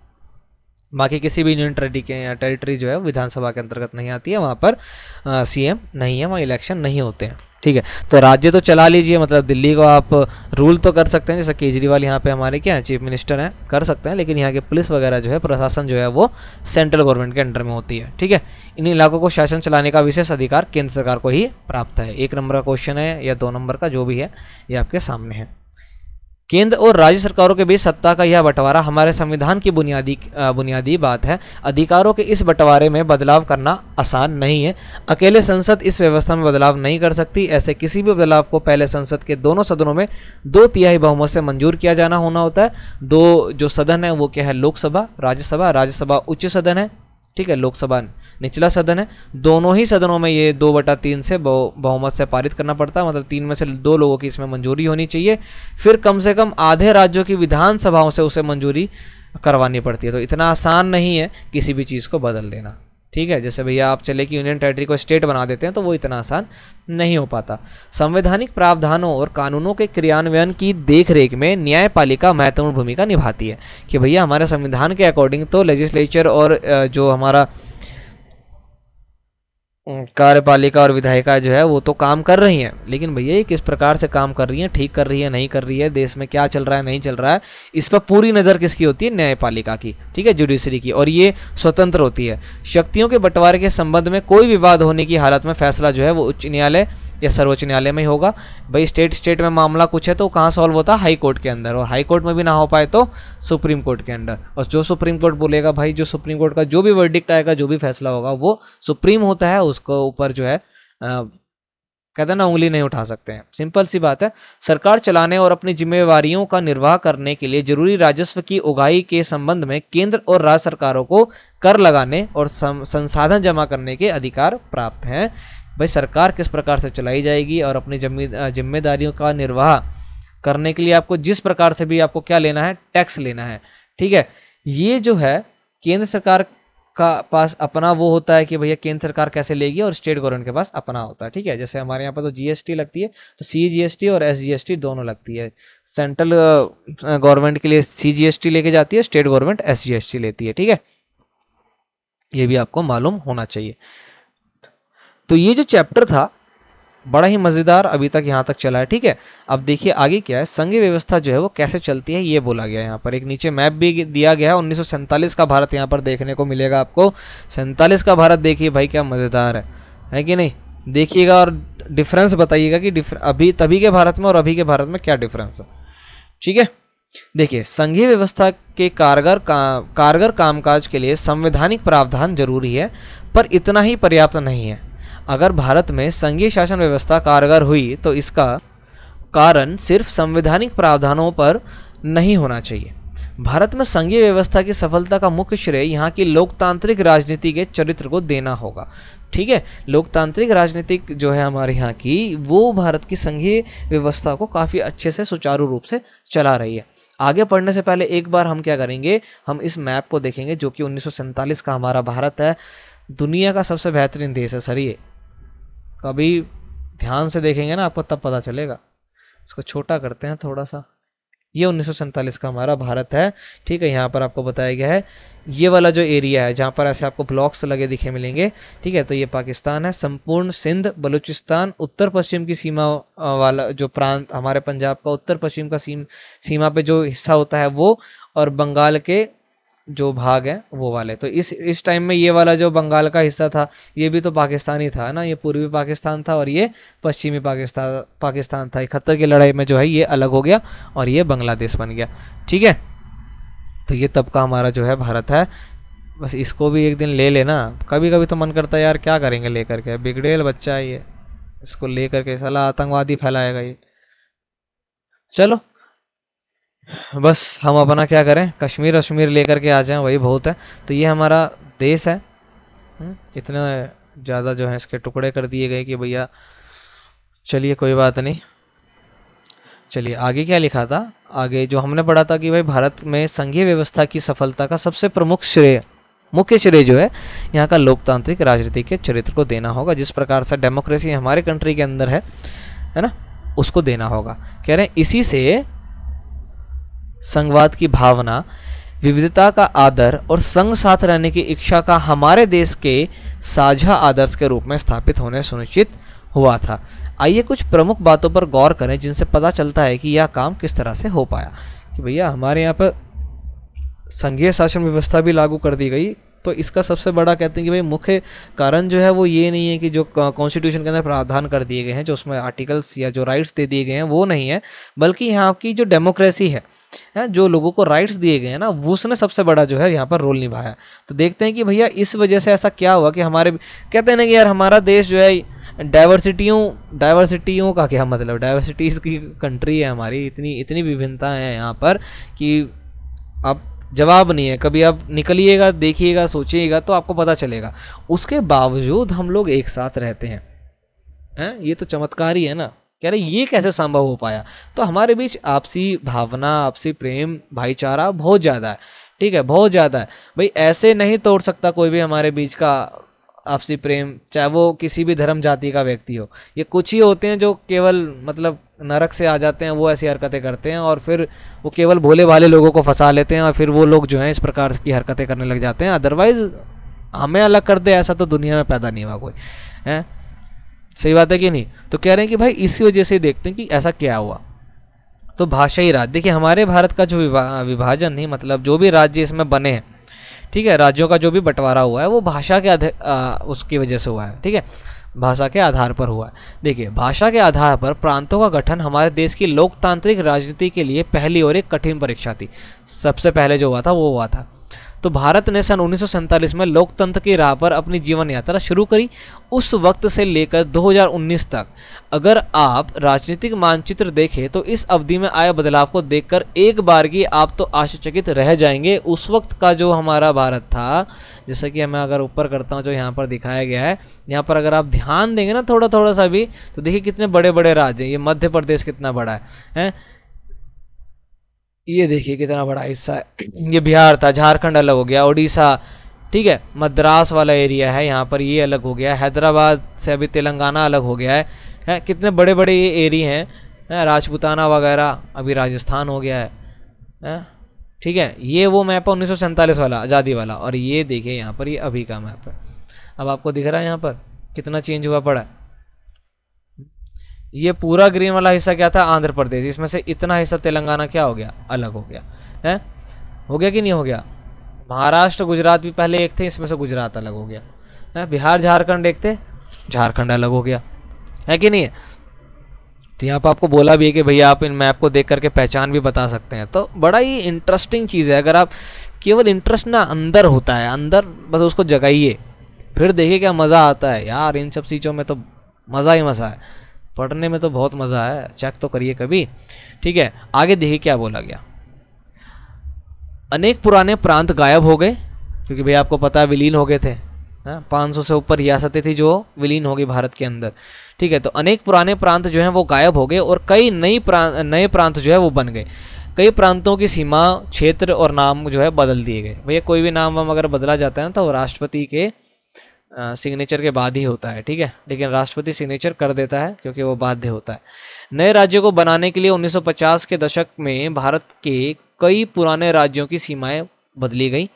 बाकी किसी भी यूनियन टेरिटरी जो है विधानसभा के अंतर्गत नहीं आती है, वहां पर सीएम नहीं है, वहां इलेक्शन नहीं होते हैं, ठीक है। तो राज्य तो चला लीजिए, मतलब दिल्ली को आप रूल तो कर सकते हैं, जैसे केजरीवाल यहाँ पे हमारे क्या है, चीफ मिनिस्टर हैं, कर सकते हैं, लेकिन यहाँ के पुलिस वगैरह जो है, प्रशासन जो है वो सेंट्रल गवर्नमेंट के अंडर में होती है, ठीक है। इन इलाकों को शासन चलाने का विशेष अधिकार केंद्र सरकार को ही प्राप्त है। 1 नंबर का क्वेश्चन है या 2 नंबर का, जो भी है, ये आपके सामने है। केंद्र और राज्य सरकारों के बीच सत्ता का यह बंटवारा हमारे संविधान की बुनियादी बात है। अधिकारों के इस बंटवारे में बदलाव करना आसान नहीं है। अकेले संसद इस व्यवस्था में बदलाव नहीं कर सकती। ऐसे किसी भी बदलाव को पहले संसद के दोनों सदनों में 2/3 बहुमत से मंजूर किया जाना होता है। दो जो सदन है वो क्या है? लोकसभा, राज्यसभा। राज्यसभा उच्च सदन है, ठीक है, लोकसभा निचला सदन है। दोनों ही सदनों में ये 2/3 से बहुमत से पारित करना पड़ता है, मतलब 3 में से 2 लोगों की इसमें मंजूरी होनी चाहिए। फिर कम से कम आधे राज्यों की विधानसभाओं से उसे मंजूरी करवानी पड़ती है। तो इतना आसान नहीं है किसी भी चीज़ को बदल देना, ठीक है। जैसे भैया आप चले कि यूनियन टेरिटरी को स्टेट बना देते हैं, तो वो इतना आसान नहीं हो पाता। संवैधानिक प्रावधानों और कानूनों के क्रियान्वयन की देखरेख में न्यायपालिका महत्वपूर्ण भूमिका निभाती है। कि भैया हमारे संविधान के अकॉर्डिंग तो लेजिस्लेचर और जो हमारा कार्यपालिका और विधायिका जो है वो तो काम कर रही हैं, लेकिन भैया ये किस प्रकार से काम कर रही हैं, ठीक कर रही है, नहीं कर रही है, देश में क्या चल रहा है, नहीं चल रहा है, इस पर पूरी नज़र किसकी होती है? न्यायपालिका की, ठीक है, जुडिशरी की। और ये स्वतंत्र होती है। शक्तियों के बंटवारे के संबंध में कोई विवाद होने की हालत में फैसला जो है वो उच्च न्यायालय या सर्वोच्च न्यायालय में ही होगा। भाई स्टेट में मामला कुछ है तो कहाँ सॉल्व होता है? हाई कोर्ट के अंदर। और हाई कोर्ट में भी ना हो पाए तो सुप्रीम कोर्ट के अंदर। और जो सुप्रीम कोर्ट बोलेगा, भाई जो सुप्रीम कोर्ट का जो भी वर्डिक्ट आएगा, जो भी फैसला होगा, वो सुप्रीम होता है, उसको ऊपर जो है कहते हैं ना, उंगली नहीं उठा सकते हैं। सिंपल सी बात है। सरकार चलाने और अपनी जिम्मेवारियों का निर्वाह करने के लिए जरूरी राजस्व की उगाही के संबंध में केंद्र और राज्य सरकारों को कर लगाने और संसाधन जमा करने के अधिकार प्राप्त हैं। भाई सरकार किस प्रकार से चलाई जाएगी और अपनी जिम्मेदारियों का निर्वाह करने के लिए आपको जिस प्रकार से भी आपको क्या लेना है, टैक्स लेना है, ठीक है। ये जो है केंद्र सरकार का पास अपना वो होता है कि भैया केंद्र सरकार कैसे लेगी, और स्टेट गवर्नमेंट के पास अपना होता है, ठीक है। जैसे हमारे यहाँ पर तो जीएसटी लगती है, तो सीजीएसटी और एसजीएसटी दोनों लगती है। सेंट्रल गवर्नमेंट के लिए सीजीएसटी लेके जाती है, स्टेट गवर्नमेंट एसजीएसटी लेती है, ठीक है। ये भी आपको मालूम होना चाहिए। तो ये जो चैप्टर था बड़ा ही मजेदार अभी तक यहाँ तक चला है, ठीक है। अब देखिए आगे क्या है, संघीय व्यवस्था जो है वो कैसे चलती है ये बोला गया है। यहाँ पर एक नीचे मैप भी दिया गया है, 1947 का भारत यहाँ पर देखने को मिलेगा आपको। 47 का भारत देखिए भाई क्या मजेदार है कि नहीं, देखिएगा और डिफरेंस बताइएगा कि अभी तभी के भारत में और अभी के भारत में क्या डिफरेंस है, ठीक है। देखिए संघीय व्यवस्था के कारगर कामकाज के लिए संवैधानिक प्रावधान जरूरी है, पर इतना ही पर्याप्त नहीं है। अगर भारत में संघीय शासन व्यवस्था कारगर हुई तो इसका कारण सिर्फ संवैधानिक प्रावधानों पर नहीं होना चाहिए। भारत में संघीय व्यवस्था की सफलता का मुख्य श्रेय यहाँ की लोकतांत्रिक राजनीति के चरित्र को देना होगा, ठीक है। लोकतांत्रिक राजनीतिक जो है हमारे यहाँ की, वो भारत की संघीय व्यवस्था को काफी अच्छे से सुचारू रूप से चला रही है। आगे पढ़ने से पहले एक बार हम क्या करेंगे, हम इस मैप को देखेंगे जो कि 1947 का हमारा भारत है। दुनिया का सबसे बेहतरीन देश है सर ये, कभी ध्यान से देखेंगे ना आपको तब पता चलेगा। इसको छोटा करते हैं थोड़ा सा, ये 1947 का हमारा भारत है, ठीक है। यहाँ पर आपको बताया गया है ये वाला जो एरिया है जहाँ पर ऐसे आपको ब्लॉक्स लगे दिखे मिलेंगे, ठीक है। तो ये पाकिस्तान है, संपूर्ण सिंध, बलूचिस्तान, उत्तर पश्चिम की सीमा वाला जो प्रांत हमारे पंजाब का उत्तर पश्चिम का सीमा पे जो हिस्सा होता है वो, और बंगाल के जो भाग है वो वाले। तो इस टाइम में ये वाला जो बंगाल का हिस्सा था ये भी तो पाकिस्तानी था ना, ये पूर्वी पाकिस्तान था और ये पश्चिमी पाकिस्तान था। 71 की लड़ाई में जो है ये अलग हो गया और ये बांग्लादेश बन गया, ठीक है। तो ये तब का हमारा जो है भारत है। बस इसको भी एक दिन ले लेना, कभी कभी तो मन करता है यार क्या करेंगे लेकर के, बिगड़ेल बच्चा है ये, इसको लेकर के साला आतंकवादी फैलाएगा ये। चलो बस हम अपना क्या करें, कश्मीर लेकर के आ जाएं वही बहुत है। तो ये हमारा देश है, इतने ज़्यादा जो है इसके टुकड़े कर दिए गए कि भैया चलिए कोई बात नहीं। चलिए आगे क्या लिखा था, आगे जो हमने पढ़ा था कि भाई भारत में संघीय व्यवस्था की सफलता का सबसे मुख्य श्रेय जो है यहाँ का लोकतांत्रिक राजनीति के चरित्र को देना होगा। जिस प्रकार से डेमोक्रेसी हमारे कंट्री के अंदर है ना, उसको देना होगा। कह रहे हैं इसी से संघवाद की भावना, विविधता का आदर और संघ साथ रहने की इच्छा का हमारे देश के साझा आदर्श के रूप में स्थापित होने सुनिश्चित हुआ था। आइए कुछ प्रमुख बातों पर गौर करें जिनसे पता चलता है कि यह काम किस तरह से हो पाया। कि भैया हमारे यहाँ पर संघीय शासन व्यवस्था भी लागू कर दी गई, तो इसका सबसे बड़ा कहते हैं कि भाई मुख्य कारण जो है वो ये नहीं है कि जो कॉन्स्टिट्यूशन के अंदर प्रावधान कर दिए गए हैं, जो उसमें आर्टिकल्स या जो राइट्स दे दिए गए हैं वो नहीं है, बल्कि यहाँ की जो डेमोक्रेसी है, जो लोगों को राइट्स दिए गए हैं ना, उसने सबसे बड़ा जो है यहाँ पर रोल निभाया। तो देखते हैं कि भैया इस वजह से ऐसा क्या हुआ कि हमारे कहते हैं ना कि यार हमारा देश जो है डाइवर्सिटियों का क्या मतलब, डाइवर्सिटीज की कंट्री है हमारी, इतनी विभिन्नता है यहाँ पर कि अब जवाब नहीं है। कभी आप निकलिएगा, देखिएगा, सोचिएगा तो आपको पता चलेगा। उसके बावजूद हम लोग एक साथ रहते हैं, ये तो चमत्कार ही है ना। कह रहे ये कैसे संभव हो पाया, तो हमारे बीच आपसी भावना, आपसी प्रेम, भाईचारा बहुत ज्यादा है, ठीक है, बहुत ज्यादा है भाई। ऐसे नहीं तोड़ सकता कोई भी हमारे बीच का आपसी प्रेम, चाहे वो किसी भी धर्म जाति का व्यक्ति हो। ये कुछ ही होते हैं जो केवल मतलब नरक से आ जाते हैं, वो ऐसी हरकतें करते हैं और फिर वो केवल भोले भाले लोगों को फंसा लेते हैं और फिर वो लोग जो हैं इस प्रकार की हरकतें करने लग जाते हैं। अदरवाइज हमें अलग कर दे ऐसा तो दुनिया में पैदा नहीं हुआ कोई, है सही बात है कि नहीं। तो कह रहे हैं कि भाई इसी वजह से देखते हैं कि ऐसा क्या हुआ। तो भाषाई राज्य, देखिए हमारे भारत का जो विभाजन नहीं, मतलब जो भी राज्य इसमें बने हैं, ठीक है, राज्यों का जो भी बंटवारा हुआ है वो भाषा के उसकी वजह से हुआ है, ठीक है, भाषा के आधार पर हुआ है। देखिए भाषा के आधार पर प्रांतों का गठन हमारे देश की लोकतांत्रिक राजनीति के लिए पहली और एक कठिन परीक्षा थी। सबसे पहले जो हुआ था वो हुआ था। तो भारत ने सन 1947 में लोकतंत्र की राह पर अपनी जीवन यात्रा शुरू करी। उस वक्त से लेकर 2019 तक अगर आप राजनीतिक मानचित्र देखें तो इस अवधि में आए बदलाव को देखकर एक बार की आप तो आश्चर्यचकित रह जाएंगे। उस वक्त का जो हमारा भारत था, जैसा कि मैं अगर ऊपर करता हूं जो यहाँ पर दिखाया गया है, यहाँ पर अगर आप ध्यान देंगे ना थोड़ा थोड़ा सा भी, तो देखिए कितने बड़े बड़े राज्य हैं। ये मध्य प्रदेश कितना बड़ा है? ये देखिए कितना बड़ा हिस्सा है। ये बिहार था, झारखंड अलग हो गया, उड़ीसा, ठीक है, मद्रास वाला एरिया है यहाँ पर, ये अलग हो गया, हैदराबाद से अभी तेलंगाना अलग हो गया है कितने बड़े बड़े ये एरिया हैं, राजपूताना वगैरह अभी राजस्थान हो गया है? ठीक है, ये वो मैप है 1947 वाला, आज़ादी वाला, और ये देखिए यहाँ पर ये अभी का मैप है। अब आपको दिख रहा है यहाँ पर कितना चेंज हुआ पड़ा है। ये पूरा ग्रीन वाला हिस्सा क्या था, आंध्र प्रदेश, इसमें से इतना हिस्सा तेलंगाना क्या हो गया, अलग हो गया है, हो गया कि नहीं हो गया। महाराष्ट्र गुजरात भी पहले एक थे, इसमें से गुजरात अलग हो गया है, बिहार झारखंड एक थे, झारखंड अलग हो गया है कि नहीं है। तो यहाँ पर आपको बोला भी है कि भैया आप इन मैप को देख करके पहचान भी बता सकते हैं, तो बड़ा ही इंटरेस्टिंग चीज़ है। अगर आप केवल इंटरेस्ट ना अंदर होता है, अंदर बस उसको जगाइए, फिर देखिए क्या मज़ा आता है यार, इन सब चीज़ों में तो मज़ा ही मज़ा है, पढ़ने में तो बहुत मज़ा है, चेक तो करिए कभी। ठीक है, आगे देखिए क्या बोला गया। अनेक पुराने प्रांत गायब हो गए, क्योंकि भैया आपको पता है विलीन हो गए थे, 500 से ऊपर रियासतें थी जो विलीन हो गई भारत के अंदर। ठीक है, तो अनेक पुराने प्रांत जो हैं वो गायब हो गए और कई नए प्रांत जो है वो बन गए। कई प्रांतों की सीमा, क्षेत्र और नाम जो है बदल दिए गए। भैया कोई भी नाम वाम अगर बदला जाता है ना तो राष्ट्रपति के सिग्नेचर के बाद ही होता है, ठीक है, लेकिन राष्ट्रपति सिग्नेचर कर देता है क्योंकि वो बाध्य होता है। नए राज्यों को बनाने के लिए 1950 के दशक में भारत के कई पुराने राज्यों की सीमाएं बदली गई।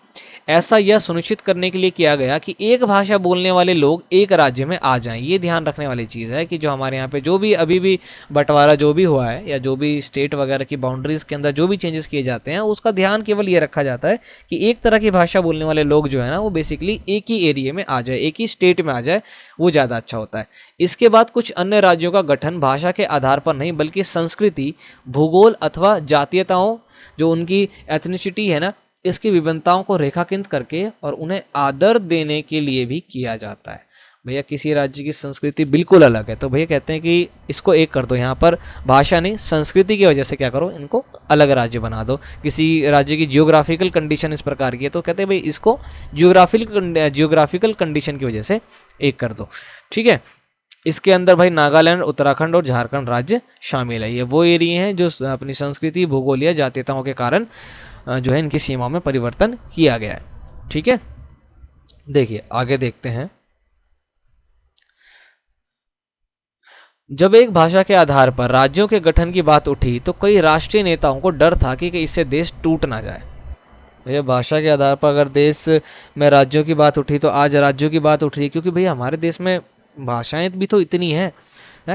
ऐसा यह सुनिश्चित करने के लिए किया गया कि एक भाषा बोलने वाले लोग एक राज्य में आ जाएं। ये ध्यान रखने वाली चीज़ है कि जो हमारे यहाँ पे जो भी अभी भी बंटवारा जो भी हुआ है, या जो भी स्टेट वगैरह की बाउंड्रीज के अंदर जो भी चेंजेस किए जाते हैं, उसका ध्यान केवल ये रखा जाता है कि एक तरह की भाषा बोलने वाले लोग जो है ना वो बेसिकली एक ही एरिया में आ जाए, एक ही स्टेट में आ जाए, वो ज़्यादा अच्छा होता है। इसके बाद कुछ अन्य राज्यों का गठन भाषा के आधार पर नहीं बल्कि संस्कृति, भूगोल अथवा जातीयताओं, जो उनकी एथनिसिटी है ना, इसकी विभिन्नताओं को रेखांकित करके और उन्हें आदर देने के लिए भी किया जाता है। भैया किसी राज्य की संस्कृति बिल्कुल अलग है, तो भैया कहते हैं कि इसको एक कर दो, यहाँ पर भाषा नहीं संस्कृति की वजह से क्या करो, इनको अलग राज्य बना दो। किसी राज्य की जियोग्राफिकल कंडीशन इस प्रकार की है तो कहते हैं भाई इसको जियोग्राफिकल कंडीशन की वजह से एक कर दो। ठीक है, इसके अंदर भाई नागालैंड, उत्तराखंड और झारखंड राज्य शामिल है। ये वो एरिया हैं जो अपनी संस्कृति, भूगोल या जातीयताओं के कारण जो है इनकी सीमाओं में परिवर्तन किया गया है। ठीक है, देखिए आगे देखते हैं। जब एक भाषा के आधार पर राज्यों के गठन की बात उठी तो कई राष्ट्रीय नेताओं को डर था कि इससे देश टूट ना जाए। भैया भाषा के आधार पर अगर देश में राज्यों की बात उठी तो आज राज्यों की बात उठ रही है, क्योंकि भैया हमारे देश में भाषाएं भी तो इतनी हैं,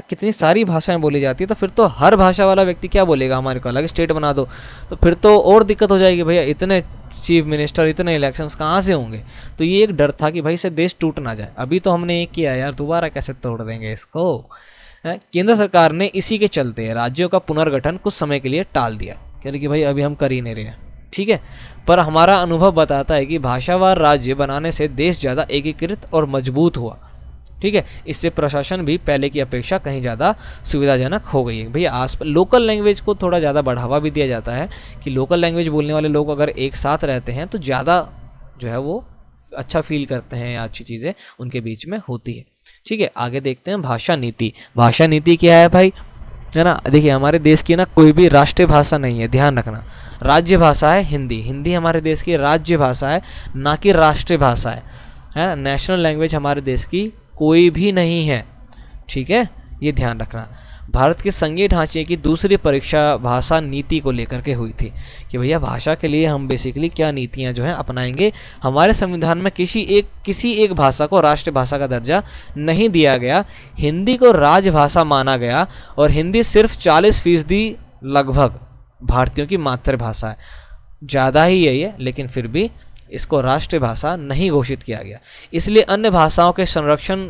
कितनी सारी भाषाएं बोली जाती है, तो फिर तो हर भाषा वाला व्यक्ति क्या बोलेगा, हमारे को अलग स्टेट बना दो, तो फिर तो और दिक्कत हो जाएगी भैया, इतने चीफ मिनिस्टर, इतने इलेक्शंस कहाँ से होंगे। तो ये एक डर था कि भाई से देश टूट ना जाए। अभी तो हमने एक किया यार, दोबारा कैसे तोड़ देंगे इसको। केंद्र सरकार ने इसी के चलते राज्यों का पुनर्गठन कुछ समय के लिए टाल दिया, कह रही कि भाई अभी हम कर ही नहीं रहे। ठीक है, पर हमारा अनुभव बताता है कि भाषावार राज्य बनाने से देश ज़्यादा एकीकृत और मजबूत हुआ। ठीक है, इससे प्रशासन भी पहले की अपेक्षा कहीं ज़्यादा सुविधाजनक हो गई है। भैया लोकल लैंग्वेज को थोड़ा ज़्यादा बढ़ावा भी दिया जाता है कि लोकल लैंग्वेज बोलने वाले लोग अगर एक साथ रहते हैं तो ज़्यादा जो है वो अच्छा फील करते हैं, या अच्छी चीज़ें उनके बीच में होती है। ठीक है, आगे देखते हैं भाषा नीति। भाषा नीति क्या है भाई, है ना, देखिए हमारे देश की ना कोई भी राष्ट्रीय भाषा नहीं है, ध्यान रखना। राज्य भाषा है हिंदी, हिंदी हमारे देश की राज्य भाषा है, ना कि राष्ट्रीय भाषा है। नेशनल लैंग्वेज हमारे देश की कोई भी नहीं है। ठीक है, ये ध्यान रखना। भारत के संघीय ढांचे की दूसरी परीक्षा भाषा नीति को लेकर के हुई थी कि भैया भाषा के लिए हम बेसिकली क्या नीतियां जो है अपनाएंगे। हमारे संविधान में किसी एक भाषा को राष्ट्रभाषा का दर्जा नहीं दिया गया। हिंदी को राजभाषा माना गया और हिंदी सिर्फ 40% लगभग भारतीयों की मातृभाषा है। ज़्यादा ही है ये, लेकिन फिर भी इसको राष्ट्रभाषा नहीं घोषित किया गया। इसलिए अन्य भाषाओं के संरक्षण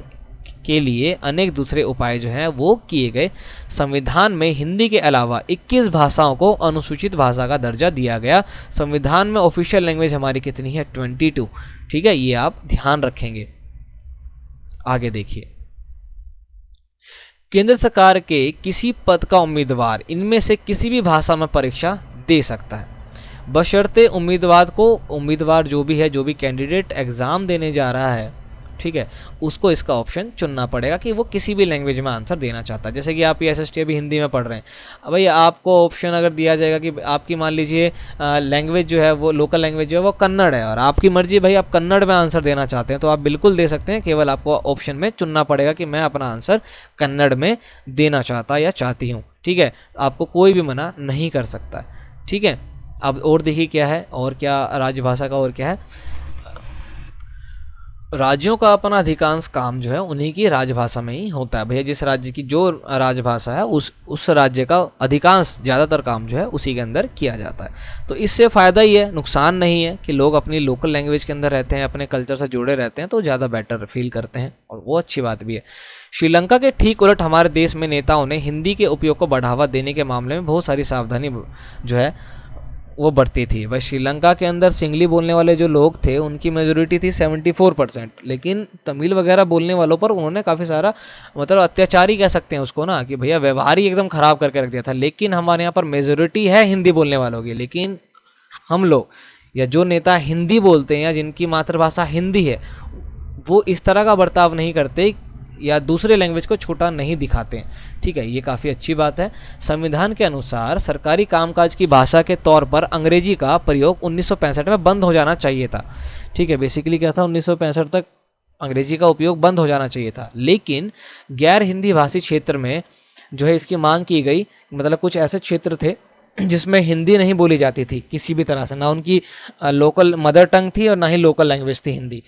के लिए अनेक दूसरे उपाय जो हैं वो किए गए। संविधान में हिंदी के अलावा 21 भाषाओं को अनुसूचित भाषा का दर्जा दिया गया। संविधान में ऑफिशियल लैंग्वेज हमारी कितनी है, 22। ठीक है, ये आप ध्यान रखेंगे। आगे देखिए, केंद्र सरकार के किसी पद का उम्मीदवार इनमें से किसी भी भाषा में परीक्षा दे सकता है, बशर्ते उम्मीदवार जो भी है, जो भी कैंडिडेट एग्जाम देने जा रहा है ठीक है, उसको इसका ऑप्शन चुनना पड़ेगा कि वो किसी भी लैंग्वेज में आंसर देना चाहता है। जैसे कि आप एसएसटी अभी हिंदी में पढ़ रहे हैं, अब भाई आपको ऑप्शन अगर दिया जाएगा कि आपकी मान लीजिए लैंग्वेज जो है वो लोकल लैंग्वेज जो है वो कन्नड़ है और आपकी मर्जी भाई आप कन्नड़ में आंसर देना चाहते हैं तो आप बिल्कुल दे सकते हैं, केवल आपको ऑप्शन में चुनना पड़ेगा कि मैं अपना आंसर कन्नड़ में देना चाहता या चाहती हूँ। ठीक है, आपको कोई भी मना नहीं कर सकता। ठीक है, अब और देखिए क्या है, और क्या राजभाषा का और क्या है। राज्यों का अपना अधिकांश काम जो है उन्हीं की राजभाषा में ही होता है। भैया जिस राज्य की जो राजभाषा है उस राज्य का अधिकांश ज़्यादातर काम जो है उसी के अंदर किया जाता है। तो इससे फ़ायदा ही है, नुकसान नहीं है कि लोग अपनी लोकल लैंग्वेज के अंदर रहते हैं, अपने कल्चर से जुड़े रहते हैं तो ज़्यादा बेटर फील करते हैं और वो अच्छी बात भी है। श्रीलंका के ठीक उलट हमारे देश में नेताओं ने हिंदी के उपयोग को बढ़ावा देने के मामले में बहुत सारी सावधानी जो है वो बढ़ती थी। भाई श्रीलंका के अंदर सिंगली बोलने वाले जो लोग थे उनकी मेजोरिटी थी 74%, लेकिन तमिल वगैरह बोलने वालों पर उन्होंने काफ़ी सारा मतलब अत्याचार ही कह सकते हैं उसको ना, कि भैया व्यवहार ही एकदम खराब करके रख दिया था। लेकिन हमारे यहाँ पर मेजोरिटी है हिंदी बोलने वालों की, लेकिन हम लोग या जो नेता हिंदी बोलते हैं या जिनकी मातृभाषा हिंदी है वो इस तरह का बर्ताव नहीं करते या दूसरे लैंग्वेज को छोटा नहीं दिखाते हैं। ठीक है, ये काफ़ी अच्छी बात है। संविधान के अनुसार सरकारी कामकाज की भाषा के तौर पर अंग्रेजी का प्रयोग 1965 में बंद हो जाना चाहिए था। ठीक है, बेसिकली क्या था, 1965 तक अंग्रेजी का उपयोग बंद हो जाना चाहिए था, लेकिन गैर हिंदी भाषी क्षेत्र में जो है इसकी मांग की गई। मतलब कुछ ऐसे क्षेत्र थे जिसमें हिंदी नहीं बोली जाती थी किसी भी तरह से, ना उनकी लोकल मदर टंग थी और ना ही लोकल लैंग्वेज थी हिंदी,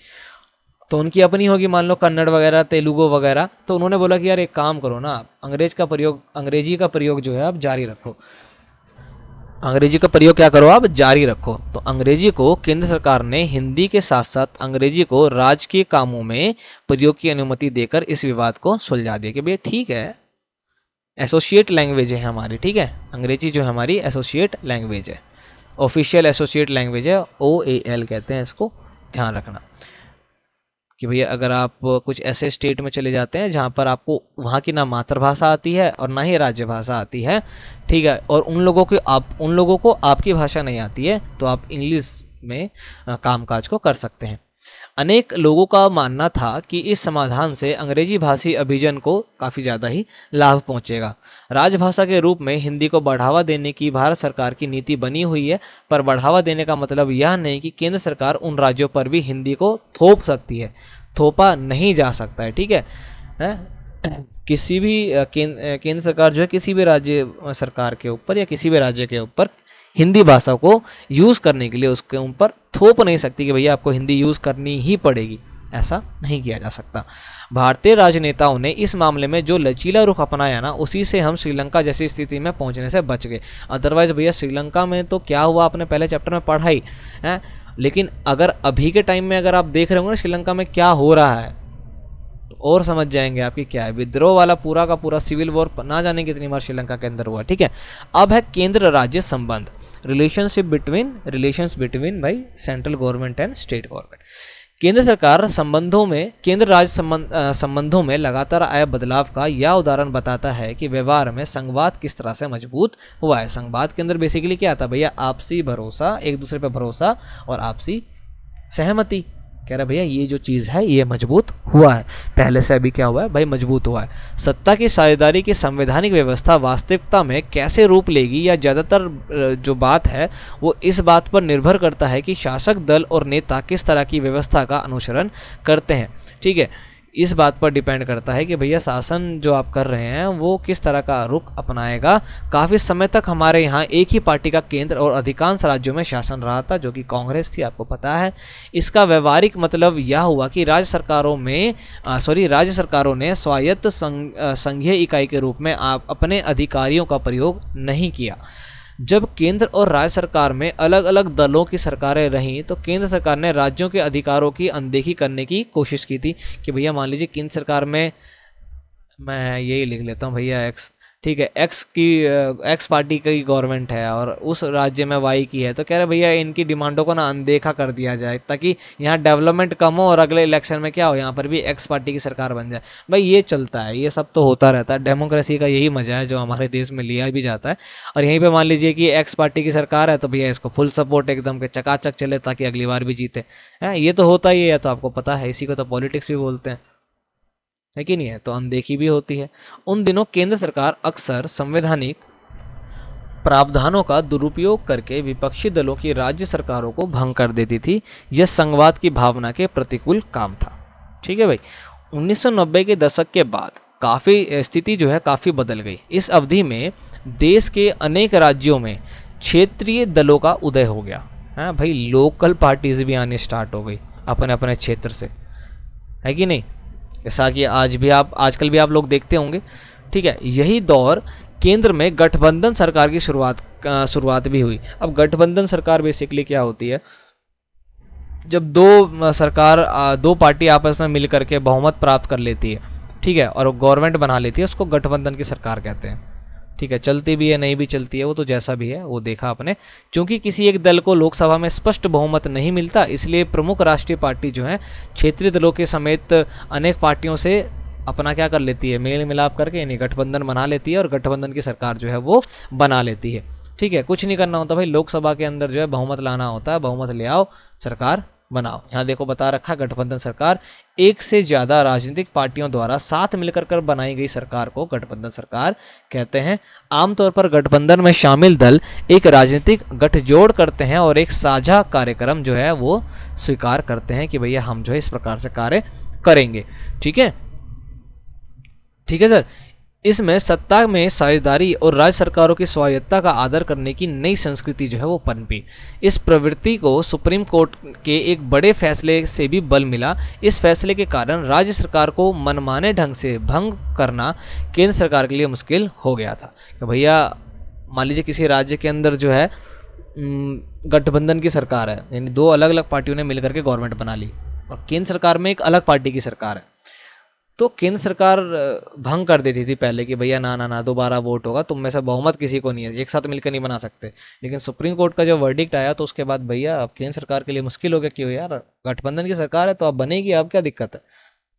तो उनकी अपनी होगी मान लो कन्नड़ वगैरह तेलुगु वगैरह। तो उन्होंने बोला कि यार एक काम करो ना, आप अंग्रेजी का प्रयोग जो है आप जारी रखो, अंग्रेजी का प्रयोग क्या करो आप जारी रखो। तो अंग्रेजी को केंद्र सरकार ने हिंदी के साथ साथ अंग्रेजी को राजकीय कामों में प्रयोग की अनुमति देकर इस विवाद को सुलझा दिया कि भैया ठीक है, एसोसिएट लैंग्वेज है हमारी। ठीक है, अंग्रेजी जो हमारी एसोसिएट लैंग्वेज है, ऑफिशियल एसोसिएट लैंग्वेज है, OAL कहते हैं इसको, ध्यान रखना कि भैया अगर आप कुछ ऐसे स्टेट में चले जाते हैं जहाँ पर आपको वहाँ की ना मातृभाषा आती है और ना ही राज्य भाषा आती है, ठीक है, और उन लोगों को आपकी भाषा नहीं आती है, तो आप इंग्लिश में कामकाज को कर सकते हैं। अनेक लोगों का मानना था कि इस समाधान से अंग्रेजी भाषी अभिजन को काफ़ी ज़्यादा ही लाभ पहुंचेगा। राजभाषा के रूप में हिंदी को बढ़ावा देने की भारत सरकार की नीति बनी हुई है, पर बढ़ावा देने का मतलब यह नहीं कि केंद्र सरकार उन राज्यों पर भी हिंदी को थोप सकती है, थोपा नहीं जा सकता है। ठीक है, किसी भी केंद्र सरकार जो है किसी भी राज्य सरकार के ऊपर या किसी भी राज्य के ऊपर हिंदी भाषा को यूज़ करने के लिए उसके ऊपर थोप नहीं सकती कि भैया आपको हिंदी यूज़ करनी ही पड़ेगी, ऐसा नहीं किया जा सकता। भारतीय राजनेताओं ने इस मामले में जो लचीला रुख अपनाया ना, उसी से हम श्रीलंका जैसी स्थिति में पहुंचने से बच गए। अदरवाइज भैया श्रीलंका में तो क्या हुआ आपने पहले चैप्टर में पढ़ा ही है, लेकिन अगर अभी के टाइम में अगर आप देख रहे होंगे ना श्रीलंका में क्या हो रहा है, तो और समझ जाएंगे आपकी क्या है। विद्रोह वाला पूरा का पूरा सिविल वॉर ना जाने कितनी बार श्रीलंका के अंदर हुआ। ठीक है, अब है केंद्र राज्य संबंध, रिलेशंस बिटवीन भाई central government and state government. केंद्र सरकार केंद्र राज्य संबंधों में लगातार आए बदलाव का यह उदाहरण बताता है कि व्यवहार में संघवाद किस तरह से मजबूत हुआ है। संघवाद के अंदर बेसिकली क्या आता भैया, आपसी भरोसा, एक दूसरे पर भरोसा और आपसी सहमति। कह रहा भैया ये जो चीज़ है ये मजबूत हुआ है, पहले से अभी क्या हुआ है भाई, मजबूत हुआ है। सत्ता की साझेदारी की संवैधानिक व्यवस्था वास्तविकता में कैसे रूप लेगी, या ज़्यादातर जो बात है वो इस बात पर निर्भर करता है कि शासक दल और नेता किस तरह की व्यवस्था का अनुसरण करते हैं। ठीक है, इस बात पर डिपेंड करता है कि भैया शासन जो आप कर रहे हैं वो किस तरह का रुख अपनाएगा। काफ़ी समय तक हमारे यहाँ एक ही पार्टी का केंद्र और अधिकांश राज्यों में शासन रहा था, जो कि कांग्रेस थी, आपको पता है। इसका व्यवहारिक मतलब यह हुआ कि राज्य सरकारों ने स्वायत्त संघीय इकाई के रूप में अपने अधिकारियों का प्रयोग नहीं किया। जब केंद्र और राज्य सरकार में अलग अलग दलों की सरकारें रहीं, तो केंद्र सरकार ने राज्यों के अधिकारों की अनदेखी करने की कोशिश की थी कि भैया मान लीजिए केंद्र सरकार में, मैं यही लिख लेता हूँ भैया एक्स, ठीक है, एक्स पार्टी की गवर्नमेंट है और उस राज्य में वाई की है, तो कह रहे भैया इनकी डिमांडों को ना अनदेखा कर दिया जाए ताकि यहाँ डेवलपमेंट कम हो और अगले इलेक्शन में क्या हो, यहाँ पर भी एक्स पार्टी की सरकार बन जाए। भाई ये चलता है, ये सब तो होता रहता है, डेमोक्रेसी का यही मजा है जो हमारे देश में लिया भी जाता है। और यहीं पे मान लीजिए कि एक्स पार्टी की सरकार है तो भैया इसको फुल सपोर्ट एकदम के चकाचक चले ताकि अगली बार भी जीते। ये तो होता ही है, तो आपको पता है, इसी को तो पॉलिटिक्स भी बोलते हैं, है कि नहीं है। तो अनदेखी भी होती है। उन दिनों केंद्र सरकार अक्सर संवैधानिक प्रावधानों का दुरुपयोग करके विपक्षी दलों की राज्य सरकारों को भंग कर देती थी। यह संघवाद की भावना के प्रतिकूल काम था। ठीक है भाई, 1990 के दशक के बाद काफी स्थिति जो है काफी बदल गई। इस अवधि में देश के अनेक राज्यों में क्षेत्रीय दलों का उदय हो गया। हाँ भाई, लोकल पार्टीज भी आने स्टार्ट हो गई अपने अपने क्षेत्र से, है कि नहीं। जैसा कि आजकल भी आप लोग देखते होंगे। ठीक है, यही दौर केंद्र में गठबंधन सरकार की शुरुआत भी हुई। अब गठबंधन सरकार बेसिकली क्या होती है, जब दो पार्टी आपस में मिलकर के बहुमत प्राप्त कर लेती है, ठीक है, और गवर्नमेंट बना लेती है, उसको गठबंधन की सरकार कहते हैं। ठीक है, चलती भी है नहीं भी चलती है, वो तो जैसा भी है वो देखा आपने। क्योंकि किसी एक दल को लोकसभा में स्पष्ट बहुमत नहीं मिलता, इसलिए प्रमुख राष्ट्रीय पार्टी जो है क्षेत्रीय दलों के समेत अनेक पार्टियों से अपना क्या कर लेती है, मेल मिलाप करके यानी गठबंधन बना लेती है और गठबंधन की सरकार जो है वो बना लेती है। ठीक है, कुछ नहीं करना होता भाई, लोकसभा के अंदर जो है बहुमत लाना होता है, बहुमत ले आओ, सरकार बनाओ। यहाँ देखो बता रखा है, गठबंधन सरकार एक से ज्यादा राजनीतिक पार्टियों द्वारा साथ मिलकर कर बनाई गई सरकार को गठबंधन सरकार कहते हैं। आमतौर पर गठबंधन में शामिल दल एक राजनीतिक गठजोड़ करते हैं और एक साझा कार्यक्रम जो है वो स्वीकार करते हैं कि भैया हम जो है इस प्रकार से कार्य करेंगे। ठीक है, ठीक है सर। इसमें सत्ता में साझेदारी और राज्य सरकारों की स्वायत्तता का आदर करने की नई संस्कृति जो है वो पनपी। इस प्रवृत्ति को सुप्रीम कोर्ट के एक बड़े फैसले से भी बल मिला। इस फैसले के कारण राज्य सरकार को मनमाने ढंग से भंग करना केंद्र सरकार के लिए मुश्किल हो गया था। कि भैया मान लीजिए किसी राज्य के अंदर जो है गठबंधन की सरकार है, यानी दो अलग अलग पार्टियों ने मिलकर के गवर्नमेंट बना ली और केंद्र सरकार में एक अलग पार्टी की सरकार है, तो केंद्र सरकार भंग कर देती थी पहले कि भैया ना ना ना दोबारा वोट होगा, तुम में से बहुमत किसी को नहीं है, एक साथ मिलकर नहीं बना सकते। लेकिन सुप्रीम कोर्ट का जो वर्डिक्ट आया तो उसके बाद भैया अब केंद्र सरकार के लिए मुश्किल हो गया। क्यों यार, गठबंधन की सरकार है तो अब बनेगी, अब क्या दिक्कत है,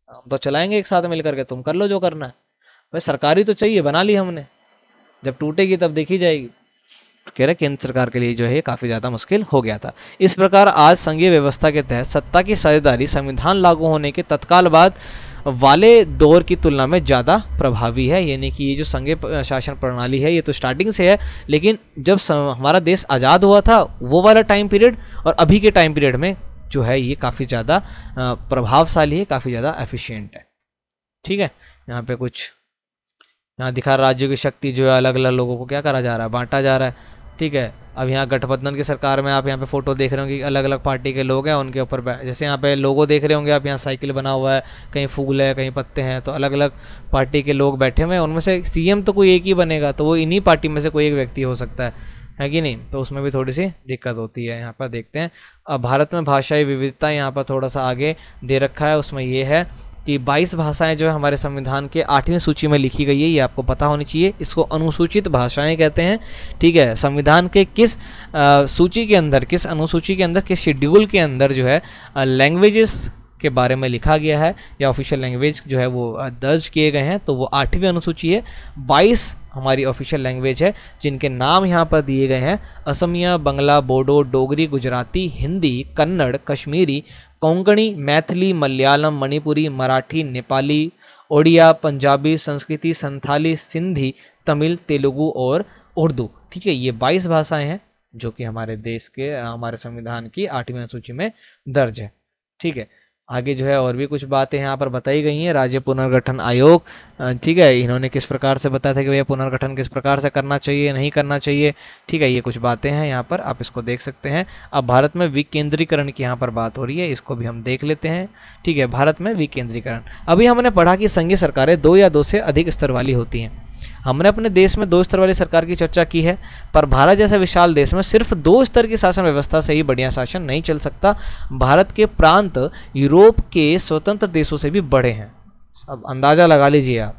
हम तो चलाएंगे एक साथ मिलकर के, तुम कर लो जो करना है। भाई सरकारी तो चाहिए, बना ली हमने, जब टूटेगी तब देखी जाएगी। कह रहे केंद्र सरकार के लिए जो है काफी ज्यादा मुश्किल हो गया था। इस प्रकार आज संघीय व्यवस्था के तहत सत्ता की साझेदारी संविधान लागू होने के तत्काल बाद वाले दौर की तुलना में ज्यादा प्रभावी है। यानी कि ये जो संघीय शासन प्रणाली है ये तो स्टार्टिंग से है, लेकिन जब हमारा देश आजाद हुआ था वो वाला टाइम पीरियड और अभी के टाइम पीरियड में जो है ये काफी ज्यादा प्रभावशाली है, काफी ज्यादा एफिशिएंट है। ठीक है, यहाँ पे कुछ यहाँ दिखा राज्यों की शक्ति जो है अलग अलग लोगों को क्या करा जा रहा है, बांटा जा रहा है। ठीक है, अब यहाँ गठबंधन की सरकार में आप यहाँ पे फोटो देख रहे होंगे कि अलग अलग पार्टी के लोग हैं, उनके ऊपर जैसे यहाँ पे लोगो देख रहे होंगे आप, यहाँ साइकिल बना हुआ है, कहीं फूल है कहीं पत्ते हैं, तो अलग अलग पार्टी के लोग बैठे हुए हैं। उनमें से सीएम तो कोई एक ही बनेगा, तो वो इन्हीं पार्टी में से कोई एक व्यक्ति हो सकता है कि नहीं। तो उसमें भी थोड़ी सी दिक्कत होती है। यहाँ पर देखते हैं, अब भारत में भाषाई विविधता यहाँ पर थोड़ा सा आगे दे रखा है। उसमें ये है कि 22 भाषाएं जो है हमारे संविधान के 8वीं सूची में लिखी गई है, ये आपको पता होनी चाहिए। इसको अनुसूचित भाषाएं कहते हैं। ठीक है, संविधान के किस सूची के अंदर, किस अनुसूची के अंदर, किस शेड्यूल के अंदर जो है लैंग्वेजेस के बारे में लिखा गया है या ऑफिशियल लैंग्वेज जो है वो दर्ज किए गए हैं, तो वो 8वीं अनुसूची है। 22 हमारी ऑफिशियल लैंग्वेज है जिनके नाम यहाँ पर दिए गए हैं। असमिया, बंगला, बोडो, डोगरी, गुजराती, हिंदी, कन्नड़, कश्मीरी, कोंकणी, मैथिली, मलयालम, मणिपुरी, मराठी, नेपाली, ओडिया, पंजाबी, संस्कृति, संथाली, सिंधी, तमिल, तेलुगु और उर्दू। ठीक है, ये 22 भाषाएं हैं जो कि हमारे देश के हमारे संविधान की 8वीं अनुसूची में दर्ज है। ठीक है, आगे जो है और भी कुछ बातें यहाँ पर बताई गई हैं। राज्य पुनर्गठन आयोग, ठीक है, इन्होंने किस प्रकार से बताया था कि भैया पुनर्गठन किस प्रकार से करना चाहिए नहीं करना चाहिए। ठीक है, ये कुछ बातें हैं यहाँ पर, आप इसको देख सकते हैं। अब भारत में विकेंद्रीकरण की यहाँ पर बात हो रही है, इसको भी हम देख लेते हैं। ठीक है, भारत में विकेंद्रीकरण, अभी हमने पढ़ा कि संघीय सरकारें 2 या 2 से अधिक स्तर वाली होती हैं। हमने अपने देश में 2 स्तर वाली सरकार की चर्चा की है, पर भारत जैसे विशाल देश में सिर्फ 2 स्तर की शासन व्यवस्था से ही बढ़िया शासन नहीं चल सकता। भारत के प्रांत यूरोप के स्वतंत्र देशों से भी बड़े हैं, अब अंदाजा लगा लीजिए आप।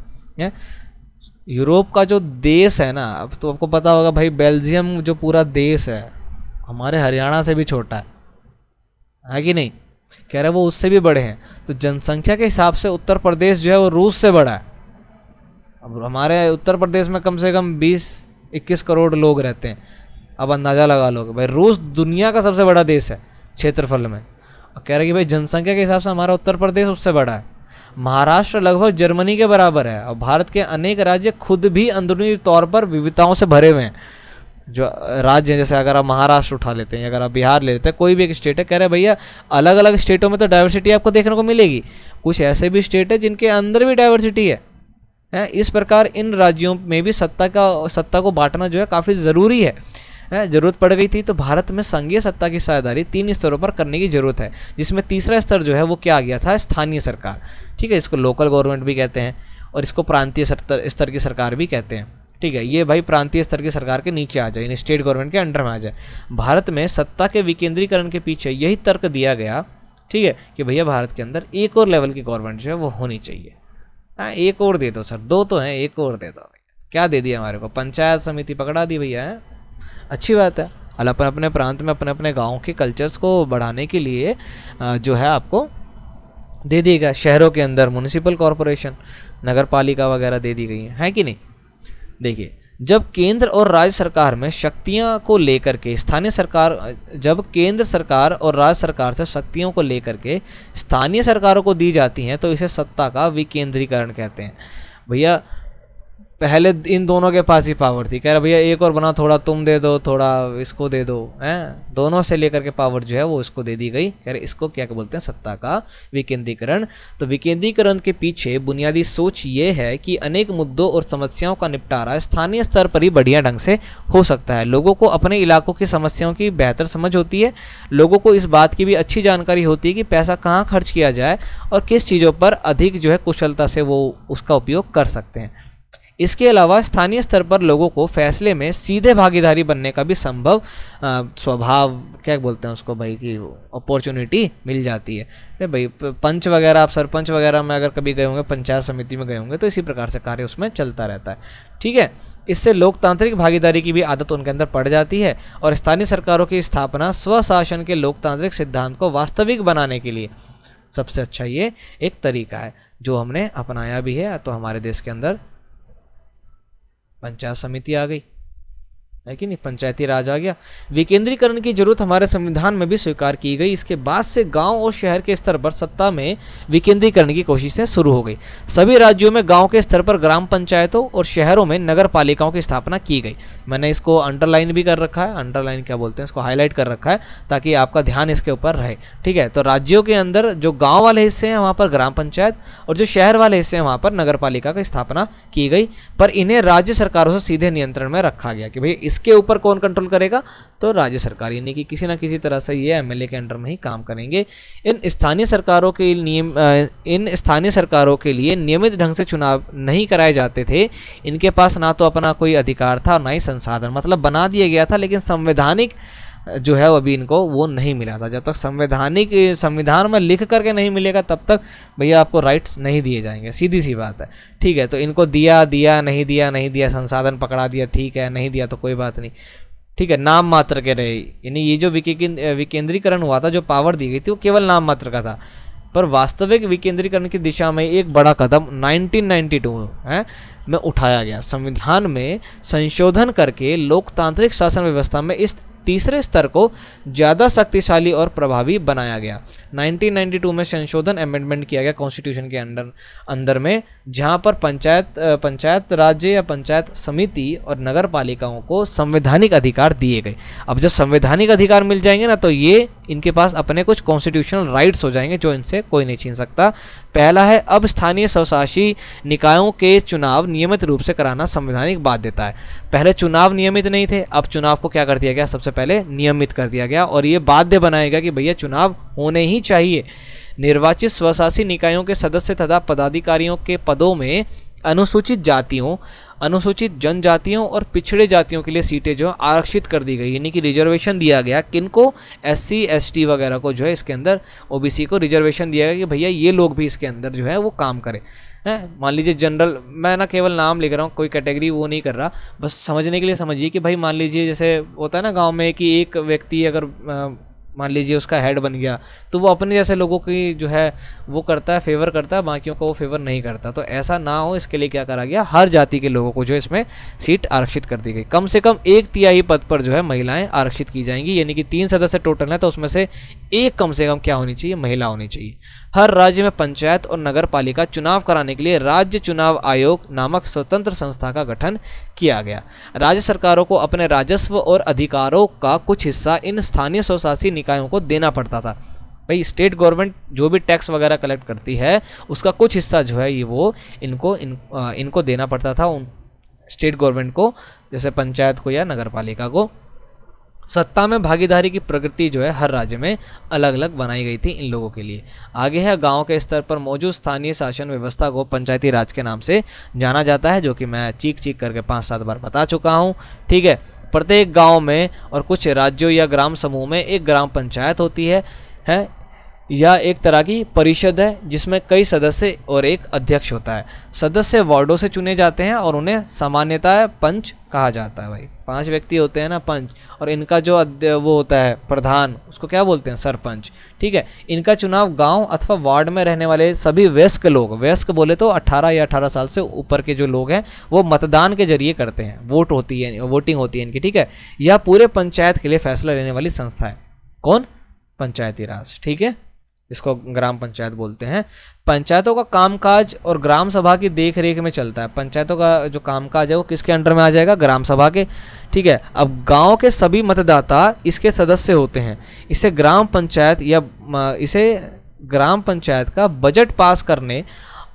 यूरोप का जो देश है ना, अब तो आपको पता होगा भाई, बेल्जियम जो पूरा देश है हमारे हरियाणा से भी छोटा है कि नहीं? कह रहे वो उससे भी बड़े हैं। तो जनसंख्या के हिसाब से उत्तर प्रदेश जो है वो रूस से बड़ा है। अब हमारे उत्तर प्रदेश में कम से कम 20-21 करोड़ लोग रहते हैं। अब अंदाजा लगा लो भाई, रूस दुनिया का सबसे बड़ा देश है क्षेत्रफल में, और कह रहे कि भाई जनसंख्या के हिसाब से हमारा उत्तर प्रदेश उससे बड़ा है। महाराष्ट्र लगभग जर्मनी के बराबर है, और भारत के अनेक राज्य खुद भी अंदरूनी तौर पर विविधताओं से भरे हुए हैं। जो राज्य हैं, जैसे अगर आप महाराष्ट्र उठा लेते हैं, अगर आप बिहार ले लेते हैं, कोई भी एक स्टेट है, कह रहे भैया अलग अलग स्टेटों में तो डाइवर्सिटी आपको देखने को मिलेगी, कुछ ऐसे भी स्टेट है जिनके अंदर भी डाइवर्सिटी है। इस प्रकार इन राज्यों में भी सत्ता को बांटना जो है काफी जरूरी है। जरूरत पड़ गई थी तो भारत में संघीय सत्ता की साझेदारी 3 स्तरों पर करने की जरूरत है, जिसमें तीसरा स्तर जो है वो क्या आ गया था, स्थानीय सरकार। ठीक है, इसको लोकल गवर्नमेंट भी कहते हैं और इसको प्रांतीय स्तर की सरकार भी कहते हैं। ठीक है, ये भाई प्रांतीय स्तर की सरकार के नीचे आ जाए, इन स्टेट गवर्नमेंट के अंडर में आ जाए। भारत में सत्ता के विकेंद्रीकरण के पीछे यही तर्क दिया गया, ठीक है, कि भैया भारत के अंदर एक और लेवल की गवर्नमेंट जो है वो होनी चाहिए। एक और दे दो सर, 2 तो हैं, एक और दे दो। क्या दे दिया हमारे को, पंचायत समिति पकड़ा दी भैया। अच्छी बात है, अपने अपने प्रांत में अपने अपने गाँव के कल्चर्स को बढ़ाने के लिए जो है आपको दे दिएगा। शहरों के अंदर म्युनिसिपल कॉरपोरेशन, नगर पालिका वगैरह दे दी गई है कि नहीं? देखिए, जब केंद्र और राज्य सरकार में शक्तियां को लेकर के जब केंद्र सरकार और राज्य सरकार से शक्तियों को लेकर के स्थानीय सरकारों को दी जाती हैं तो इसे सत्ता का विकेंद्रीकरण कहते हैं। भैया पहले इन दोनों के पास ही पावर थी, कह रहा भैया एक और बना, थोड़ा तुम दे दो, थोड़ा इसको दे दो, हैं? दोनों से लेकर के पावर जो है वो इसको दे दी गई। कह रहे इसको क्या बोलते हैं, सत्ता का विकेंद्रीकरण। तो विकेंद्रीकरण के पीछे बुनियादी सोच ये है कि अनेक मुद्दों और समस्याओं का निपटारा स्थानीय स्तर पर ही बढ़िया ढंग से हो सकता है। लोगों को अपने इलाकों की समस्याओं की बेहतर समझ होती है, लोगों को इस बात की भी अच्छी जानकारी होती है कि पैसा कहाँ खर्च किया जाए और किस चीज़ों पर अधिक जो है कुशलता से वो उसका उपयोग कर सकते हैं। इसके अलावा स्थानीय स्तर पर लोगों को फैसले में सीधे भागीदारी बनने का भी स्वभाव क्या बोलते हैं उसको भाई, कि अपॉर्चुनिटी मिल जाती है। भाई पंच वगैरह, आप सरपंच वगैरह में अगर कभी गए होंगे, पंचायत समिति में गए होंगे, तो इसी प्रकार से कार्य उसमें चलता रहता है। ठीक है, इससे लोकतांत्रिक भागीदारी की भी आदत उनके अंदर पड़ जाती है और स्थानीय सरकारों की स्थापना स्वशासन के लोकतांत्रिक सिद्धांत को वास्तविक बनाने के लिए सबसे अच्छा ये एक तरीका है जो हमने अपनाया भी है। तो हमारे देश के अंदर पंचायत समिति आ गई है कि नहीं, पंचायती राज आ गया। विकेंद्रीकरण की जरूरत हमारे संविधान में भी स्वीकार की गई। इसके बाद से गांव और शहर के स्तर पर सत्ता में विकेंद्रीकरण की कोशिशें शुरू हो गई। सभी राज्यों में गांव के स्तर पर ग्राम पंचायतों और शहरों में नगर पालिकाओं की स्थापना की गई। मैंने इसको अंडरलाइन भी कर रखा है, अंडरलाइन क्या बोलते हैं इसको, हाईलाइट कर रखा है ताकि आपका ध्यान इसके ऊपर रहे। ठीक है, तो राज्यों के अंदर जो गाँव वाले हिस्से हैं वहां पर ग्राम पंचायत और जो शहर वाले हिस्से हैं वहां पर नगर पालिका की स्थापना की गई, पर इन्हें राज्य सरकारों से सीधे नियंत्रण में रखा गया कि भाई इसके ऊपर कौन कंट्रोल करेगा, तो राज्य सरकार, यानी कि किसी ना किसी तरह से ये एमएलए के अंडर में ही काम करेंगे। इन स्थानीय सरकारों के लिए नियमित ढंग से चुनाव नहीं कराए जाते थे। इनके पास ना तो अपना कोई अधिकार था और ना ही संसाधन, मतलब बना दिया गया था लेकिन संवैधानिक जो है अभी इनको वो नहीं मिला था। जब तक संविधान में लिख करके नहीं मिलेगा तब तक भैया आपको राइट्स नहीं दिए जाएंगे, सीधी सी बात है। ठीक है, तो इनको दिया नहीं दिया, संसाधन पकड़ा दिया, ठीक है, नहीं दिया तो कोई बात नहीं। ठीक है, नाम मात्र के रहे, यानी ये जो विकेंद्रीकरण हुआ था, जो पावर दी गई थी वो केवल नाम मात्र का था, पर वास्तविक विकेंद्रीकरण की दिशा में एक बड़ा कदम 1992 में उठाया गया। संविधान में संशोधन करके लोकतांत्रिक शासन व्यवस्था में इस तीसरे स्तर को ज्यादा शक्तिशाली और प्रभावी बनाया गया। 1992 में संशोधन अमेंडमेंट किया गया कॉन्स्टिट्यूशन के अंदर में, जहां पर पंचायत राज्य या पंचायत समिति और नगर पालिकाओं को संवैधानिक अधिकार दिए गए। अब जब संवैधानिक अधिकार मिल जाएंगे ना, तो ये इनके पास अपने कुछ कॉन्स्टिट्यूशनल राइट्स हो जाएंगे जो इनसे कोई नहीं छीन सकता। पहला है, अब स्थानीय स्वशासी निकायों के चुनाव नियमित रूप से कराना संवैधानिक बाध्यता है। पहले चुनाव नियमित नहीं थे, अब चुनाव को क्या कर दिया गया, सबसे पहले नियमित कर दिया गया और ये बाध्य बनाएगा कि भैया चुनाव होने ही चाहिए। निर्वाचित स्वशासी निकायों के सदस्य तथा पदाधिकारियों के पदों में अनुसूचित जातियों, अनुसूचित जनजातियों और पिछड़े जातियों के लिए सीटें जो आरक्षित कर दी गई, यानी कि रिजर्वेशन दिया गया किनको, एससी एसटी वगैरह को जो है इसके अंदर, ओबीसी को रिजर्वेशन दिया गया कि भैया ये लोग भी इसके अंदर जो है वो काम करें। मान लीजिए जनरल, मैं ना केवल नाम लिख रहा हूँ, कोई कैटेगरी वो नहीं कर रहा, बस समझने के लिए समझिए कि भाई मान लीजिए जैसे होता है ना गांव में कि एक व्यक्ति अगर मान लीजिए उसका हेड बन गया तो वो अपने जैसे लोगों की जो है वो करता है, फेवर करता है, बाकियों को वो फेवर नहीं करता। तो ऐसा ना हो इसके लिए क्या करा गया, हर जाति के लोगों को जो इसमें सीट आरक्षित कर दी गई। कम से कम 1/3 पद पर जो है महिलाएं आरक्षित की जाएंगी, यानी कि 3 सदस्य टोटल है तो उसमें से एक कम से कम क्या होनी चाहिए, महिला होनी चाहिए। हर राज्य में पंचायत और नगर पालिका चुनाव कराने के लिए राज्य चुनाव आयोग नामक स्वतंत्र संस्था का गठन किया गया। राज्य सरकारों को अपने राजस्व और अधिकारों का कुछ हिस्सा इन स्थानीय स्वशासी निकायों को देना पड़ता था। भाई स्टेट गवर्नमेंट जो भी टैक्स वगैरह कलेक्ट करती है उसका कुछ हिस्सा जो है ये वो इनको देना पड़ता था, उन स्टेट गवर्नमेंट को, जैसे पंचायत को या नगर पालिका को। सत्ता में भागीदारी की प्रगति जो है हर राज्य में अलग अलग बनाई गई थी इन लोगों के लिए। आगे है, गांव के स्तर पर मौजूद स्थानीय शासन व्यवस्था को पंचायती राज के नाम से जाना जाता है, जो कि मैं चीख चीख करके 5-7 बार बता चुका हूं। ठीक है, प्रत्येक गांव में और कुछ राज्यों या ग्राम समूह में एक ग्राम पंचायत होती है या एक तरह की परिषद है जिसमें कई सदस्य और एक अध्यक्ष होता है। सदस्य वार्डों से चुने जाते हैं और उन्हें सामान्यतः पंच कहा जाता है। भाई 5 व्यक्ति होते हैं ना पंच, और इनका जो वो होता है प्रधान, उसको क्या बोलते हैं, सरपंच। ठीक है, इनका चुनाव गांव अथवा वार्ड में रहने वाले सभी वयस्क लोग, वयस्क बोले तो 18 या 18 साल से ऊपर के जो लोग हैं वो मतदान के जरिए करते हैं, वोट होती है, वोटिंग होती है इनकी। ठीक है, यह पूरे पंचायत के लिए फैसला लेने वाली संस्था है। कौन, पंचायती राज। ठीक है, इसको ग्राम पंचायत बोलते हैं। पंचायतों का कामकाज और ग्राम सभा की देखरेख में चलता है। पंचायतों का जो कामकाज है वो किसके अंडर में आ जाएगा, ग्राम सभा के। ठीक है, अब गांव के सभी मतदाता इसके सदस्य होते हैं। इसे ग्राम पंचायत का बजट पास करने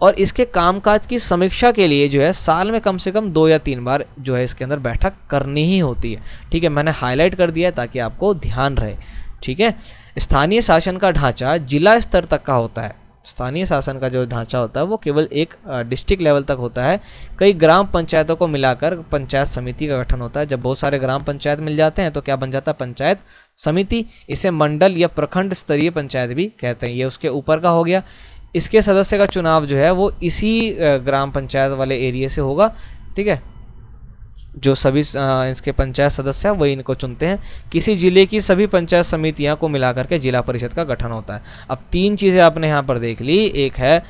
और इसके कामकाज की समीक्षा के लिए जो है साल में कम से कम 2 या 3 बार जो है इसके अंदर बैठक करनी ही होती है। ठीक है, मैंने हाईलाइट कर दिया है ताकि आपको ध्यान रहे। ठीक है, स्थानीय शासन का ढांचा जिला स्तर तक का होता है। स्थानीय शासन का जो ढांचा होता है वो केवल एक डिस्ट्रिक्ट लेवल तक होता है। कई ग्राम पंचायतों को मिलाकर पंचायत समिति का गठन होता है। जब बहुत सारे ग्राम पंचायत मिल जाते हैं तो क्या बन जाता है, पंचायत समिति। इसे मंडल या प्रखंड स्तरीय पंचायत भी कहते हैं। ये उसके ऊपर का हो गया। इसके सदस्य का चुनाव जो है वो इसी ग्राम पंचायत वाले एरिया से होगा। ठीक है, जो सभी इसके पंचायत सदस्य हैं वही इनको चुनते हैं। किसी जिले की सभी पंचायत समितियां को मिलाकर के जिला परिषद का गठन होता है। अब 3 चीजें आपने यहाँ पर देख ली, एक है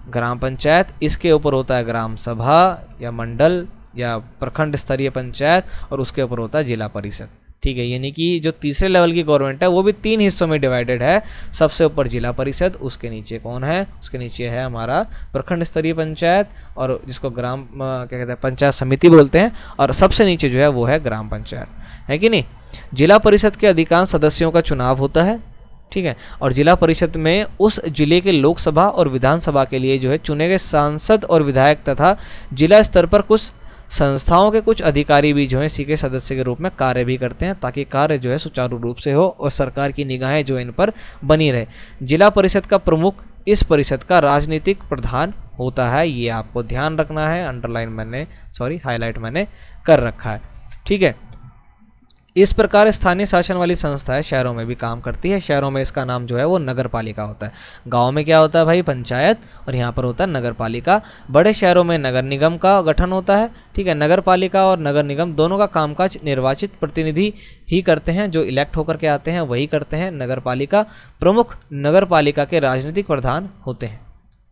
ग्राम पंचायत, इसके ऊपर होता है ग्राम सभा या मंडल या प्रखंड स्तरीय पंचायत, और उसके ऊपर होता है जिला परिषद। ठीक है, यानी कि जो तीसरे लेवल की गवर्नमेंट है वो भी 3 हिस्सों में डिवाइडेड है। सबसे ऊपर जिला परिषद, उसके नीचे कौन है, उसके नीचे है हमारा प्रखंड स्तरीय पंचायत, और जिसको ग्राम क्या कहते हैं, पंचायत समिति बोलते हैं, और सबसे नीचे जो है वो है ग्राम पंचायत, है कि नहीं। जिला परिषद के अधिकांश सदस्यों का चुनाव होता है। ठीक है, और जिला परिषद में उस जिले के लोकसभा और विधानसभा के लिए जो है चुने गए सांसद और विधायक तथा जिला स्तर पर कुछ संस्थाओं के कुछ अधिकारी भी जो है इसी के सदस्य के रूप में कार्य भी करते हैं, ताकि कार्य जो है सुचारू रूप से हो और सरकार की निगाहें जो इन पर बनी रहे। जिला परिषद का प्रमुख इस परिषद का राजनीतिक प्रधान होता है। ये आपको ध्यान रखना है, हाईलाइट मैंने कर रखा है। ठीक है, इस प्रकार स्थानीय शासन वाली संस्थाएं शहरों में भी काम करती है। शहरों में इसका नाम जो है वो नगर पालिका होता है। गांव में क्या होता है भाई, पंचायत, और यहाँ पर होता है नगर पालिका। बड़े शहरों में नगर निगम का गठन होता है। ठीक है, नगर पालिका और नगर निगम दोनों का कामकाज निर्वाचित प्रतिनिधि ही करते हैं, जो इलेक्ट होकर के आते हैं वही करते हैं। नगर पालिका प्रमुख नगर पालिका के राजनीतिक प्रधान होते हैं।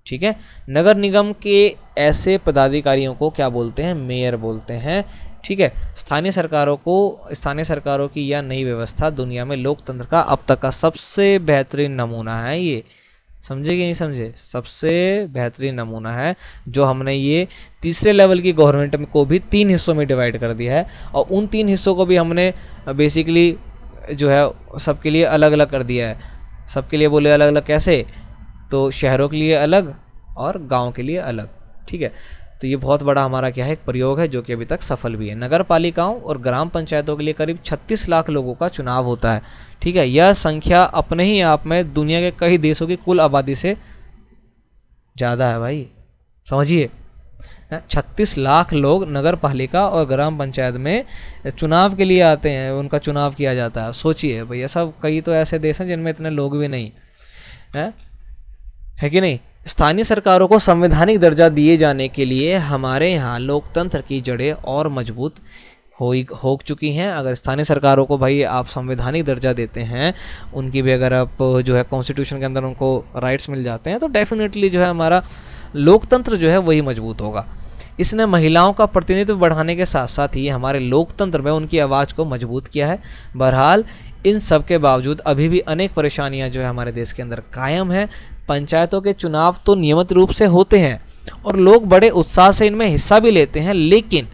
ठीक है, नगर निगम के ऐसे पदाधिकारियों को क्या बोलते हैं, मेयर बोलते हैं। ठीक है, स्थानीय सरकारों की यह नई व्यवस्था दुनिया में लोकतंत्र का अब तक का सबसे बेहतरीन नमूना है। ये समझे कि नहीं समझे, सबसे बेहतरीन नमूना है जो हमने ये तीसरे लेवल की गवर्नमेंट को भी 3 हिस्सों में डिवाइड कर दिया है, और उन 3 हिस्सों को भी हमने बेसिकली जो है सबके लिए अलग अलग कर दिया है। सबके लिए बोले अलग अलग कैसे, तो शहरों के लिए अलग और गांव के लिए अलग। ठीक है, तो ये बहुत बड़ा हमारा क्या है, एक प्रयोग है जो कि अभी तक सफल भी है। नगर पालिकाओं और ग्राम पंचायतों के लिए करीब 36 लाख लोगों का चुनाव होता है। ठीक है, यह संख्या अपने ही आप में दुनिया के कई देशों की कुल आबादी से ज्यादा है भाई, समझिए। 36 लाख लोग नगर पालिका और ग्राम पंचायत में चुनाव के लिए आते हैं, उनका चुनाव किया जाता है। सोचिए भैया सब, कई तो ऐसे देश हैं जिनमें इतने लोग भी नहीं है कि नहीं। स्थानीय सरकारों को संवैधानिक दर्जा दिए जाने के लिए हमारे यहाँ लोकतंत्र की जड़ें और मजबूत हो चुकी हैं। अगर स्थानीय सरकारों को भाई आप संवैधानिक दर्जा देते हैं, उनकी भी अगर आप जो है कॉन्स्टिट्यूशन के अंदर उनको राइट्स मिल जाते हैं, तो डेफिनेटली जो है हमारा लोकतंत्र जो है वही मजबूत होगा। इसने महिलाओं का प्रतिनिधित्व बढ़ाने के साथ साथ ही हमारे लोकतंत्र में उनकी आवाज़ को मजबूत किया है। बहरहाल इन सब के बावजूद अभी भी अनेक परेशानियां जो है हमारे देश के अंदर कायम है। पंचायतों के चुनाव तो नियमित रूप से होते हैं और लोग बड़े उत्साह से इनमें हिस्सा भी लेते हैं, लेकिन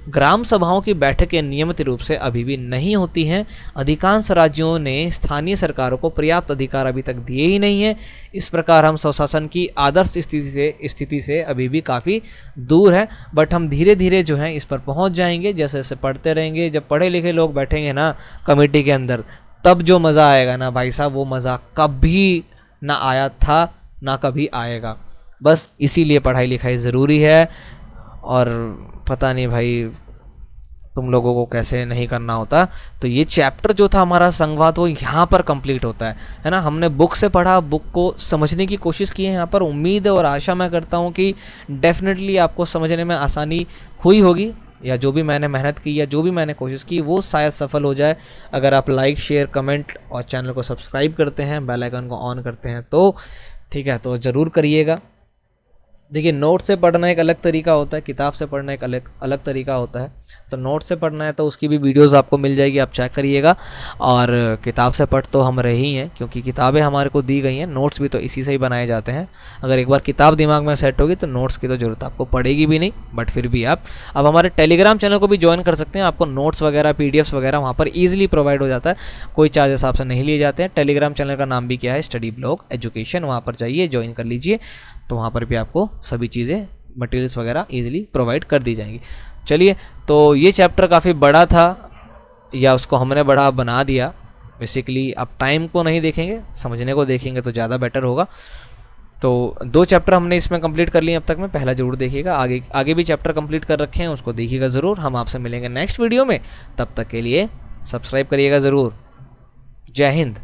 ग्राम सभाओं की बैठकें नियमित रूप से अभी भी नहीं होती हैं। अधिकांश राज्यों ने स्थानीय सरकारों को पर्याप्त अधिकार अभी तक दिए ही नहीं है। इस प्रकार हम स्वशासन की आदर्श स्थिति से अभी भी काफ़ी दूर है, बट हम धीरे धीरे जो है इस पर पहुंच जाएंगे। जैसे जैसे पढ़ते रहेंगे, जब पढ़े लिखे लोग बैठेंगे ना कमेटी के अंदर, तब जो मज़ा आएगा ना भाई साहब, वो मज़ा कभी ना आया था ना कभी आएगा। बस इसीलिए पढ़ाई लिखाई ज़रूरी है। और पता नहीं भाई तुम लोगों को कैसे नहीं करना होता। तो ये चैप्टर जो था हमारा संघवाद, वो यहाँ पर कंप्लीट होता है ना। हमने बुक से पढ़ा, बुक को समझने की कोशिश की है यहाँ पर। उम्मीद और आशा मैं करता हूँ कि डेफिनेटली आपको समझने में आसानी हुई होगी, या जो भी मैंने मेहनत की या जो भी मैंने कोशिश की वो शायद सफल हो जाए। अगर आप लाइक, शेयर, कमेंट और चैनल को सब्सक्राइब करते हैं, बेल आइकन को ऑन करते हैं तो ठीक है, तो ज़रूर करिएगा। देखिए, नोट से पढ़ना एक अलग तरीका होता है, किताब से पढ़ना एक अलग तरीका होता है। तो नोट से पढ़ना है तो उसकी भी वीडियोस आपको मिल जाएगी, आप चेक करिएगा। और किताब से पढ़ तो हम रहे ही हैं, क्योंकि किताबें हमारे को दी गई हैं, नोट्स भी तो इसी से ही बनाए जाते हैं। अगर एक बार किताब दिमाग में सेट होगी तो नोट्स की तो ज़रूरत आपको पड़ेगी भी नहीं। बट फिर भी आप अब हमारे टेलीग्राम चैनल को भी ज्वाइन कर सकते हैं। आपको नोट्स वगैरह, पीडीएफ्स वगैरह वहाँ पर ईजिली प्रोवाइड हो जाता है, कोई चार्जेस आपसे नहीं लिए जाते हैं। टेलीग्राम चैनल का नाम भी क्या है, स्टडी ब्लॉग एजुकेशन। वहाँ पर जाइए, ज्वाइन कर लीजिए, तो वहाँ पर भी आपको सभी चीज़ें, मटेरियल्स वगैरह इजीली प्रोवाइड कर दी जाएंगी। चलिए, तो ये चैप्टर काफ़ी बड़ा था, या उसको हमने बड़ा बना दिया। बेसिकली आप टाइम को नहीं देखेंगे, समझने को देखेंगे तो ज़्यादा बेटर होगा। तो 2 चैप्टर हमने इसमें कंप्लीट कर लिए अब तक में। पहला जरूर देखिएगा, आगे भी चैप्टर कंप्लीट कर रखे हैं, उसको देखिएगा ज़रूर। हम आपसे मिलेंगे नेक्स्ट वीडियो में, तब तक के लिए सब्सक्राइब करिएगा ज़रूर। जय हिंद।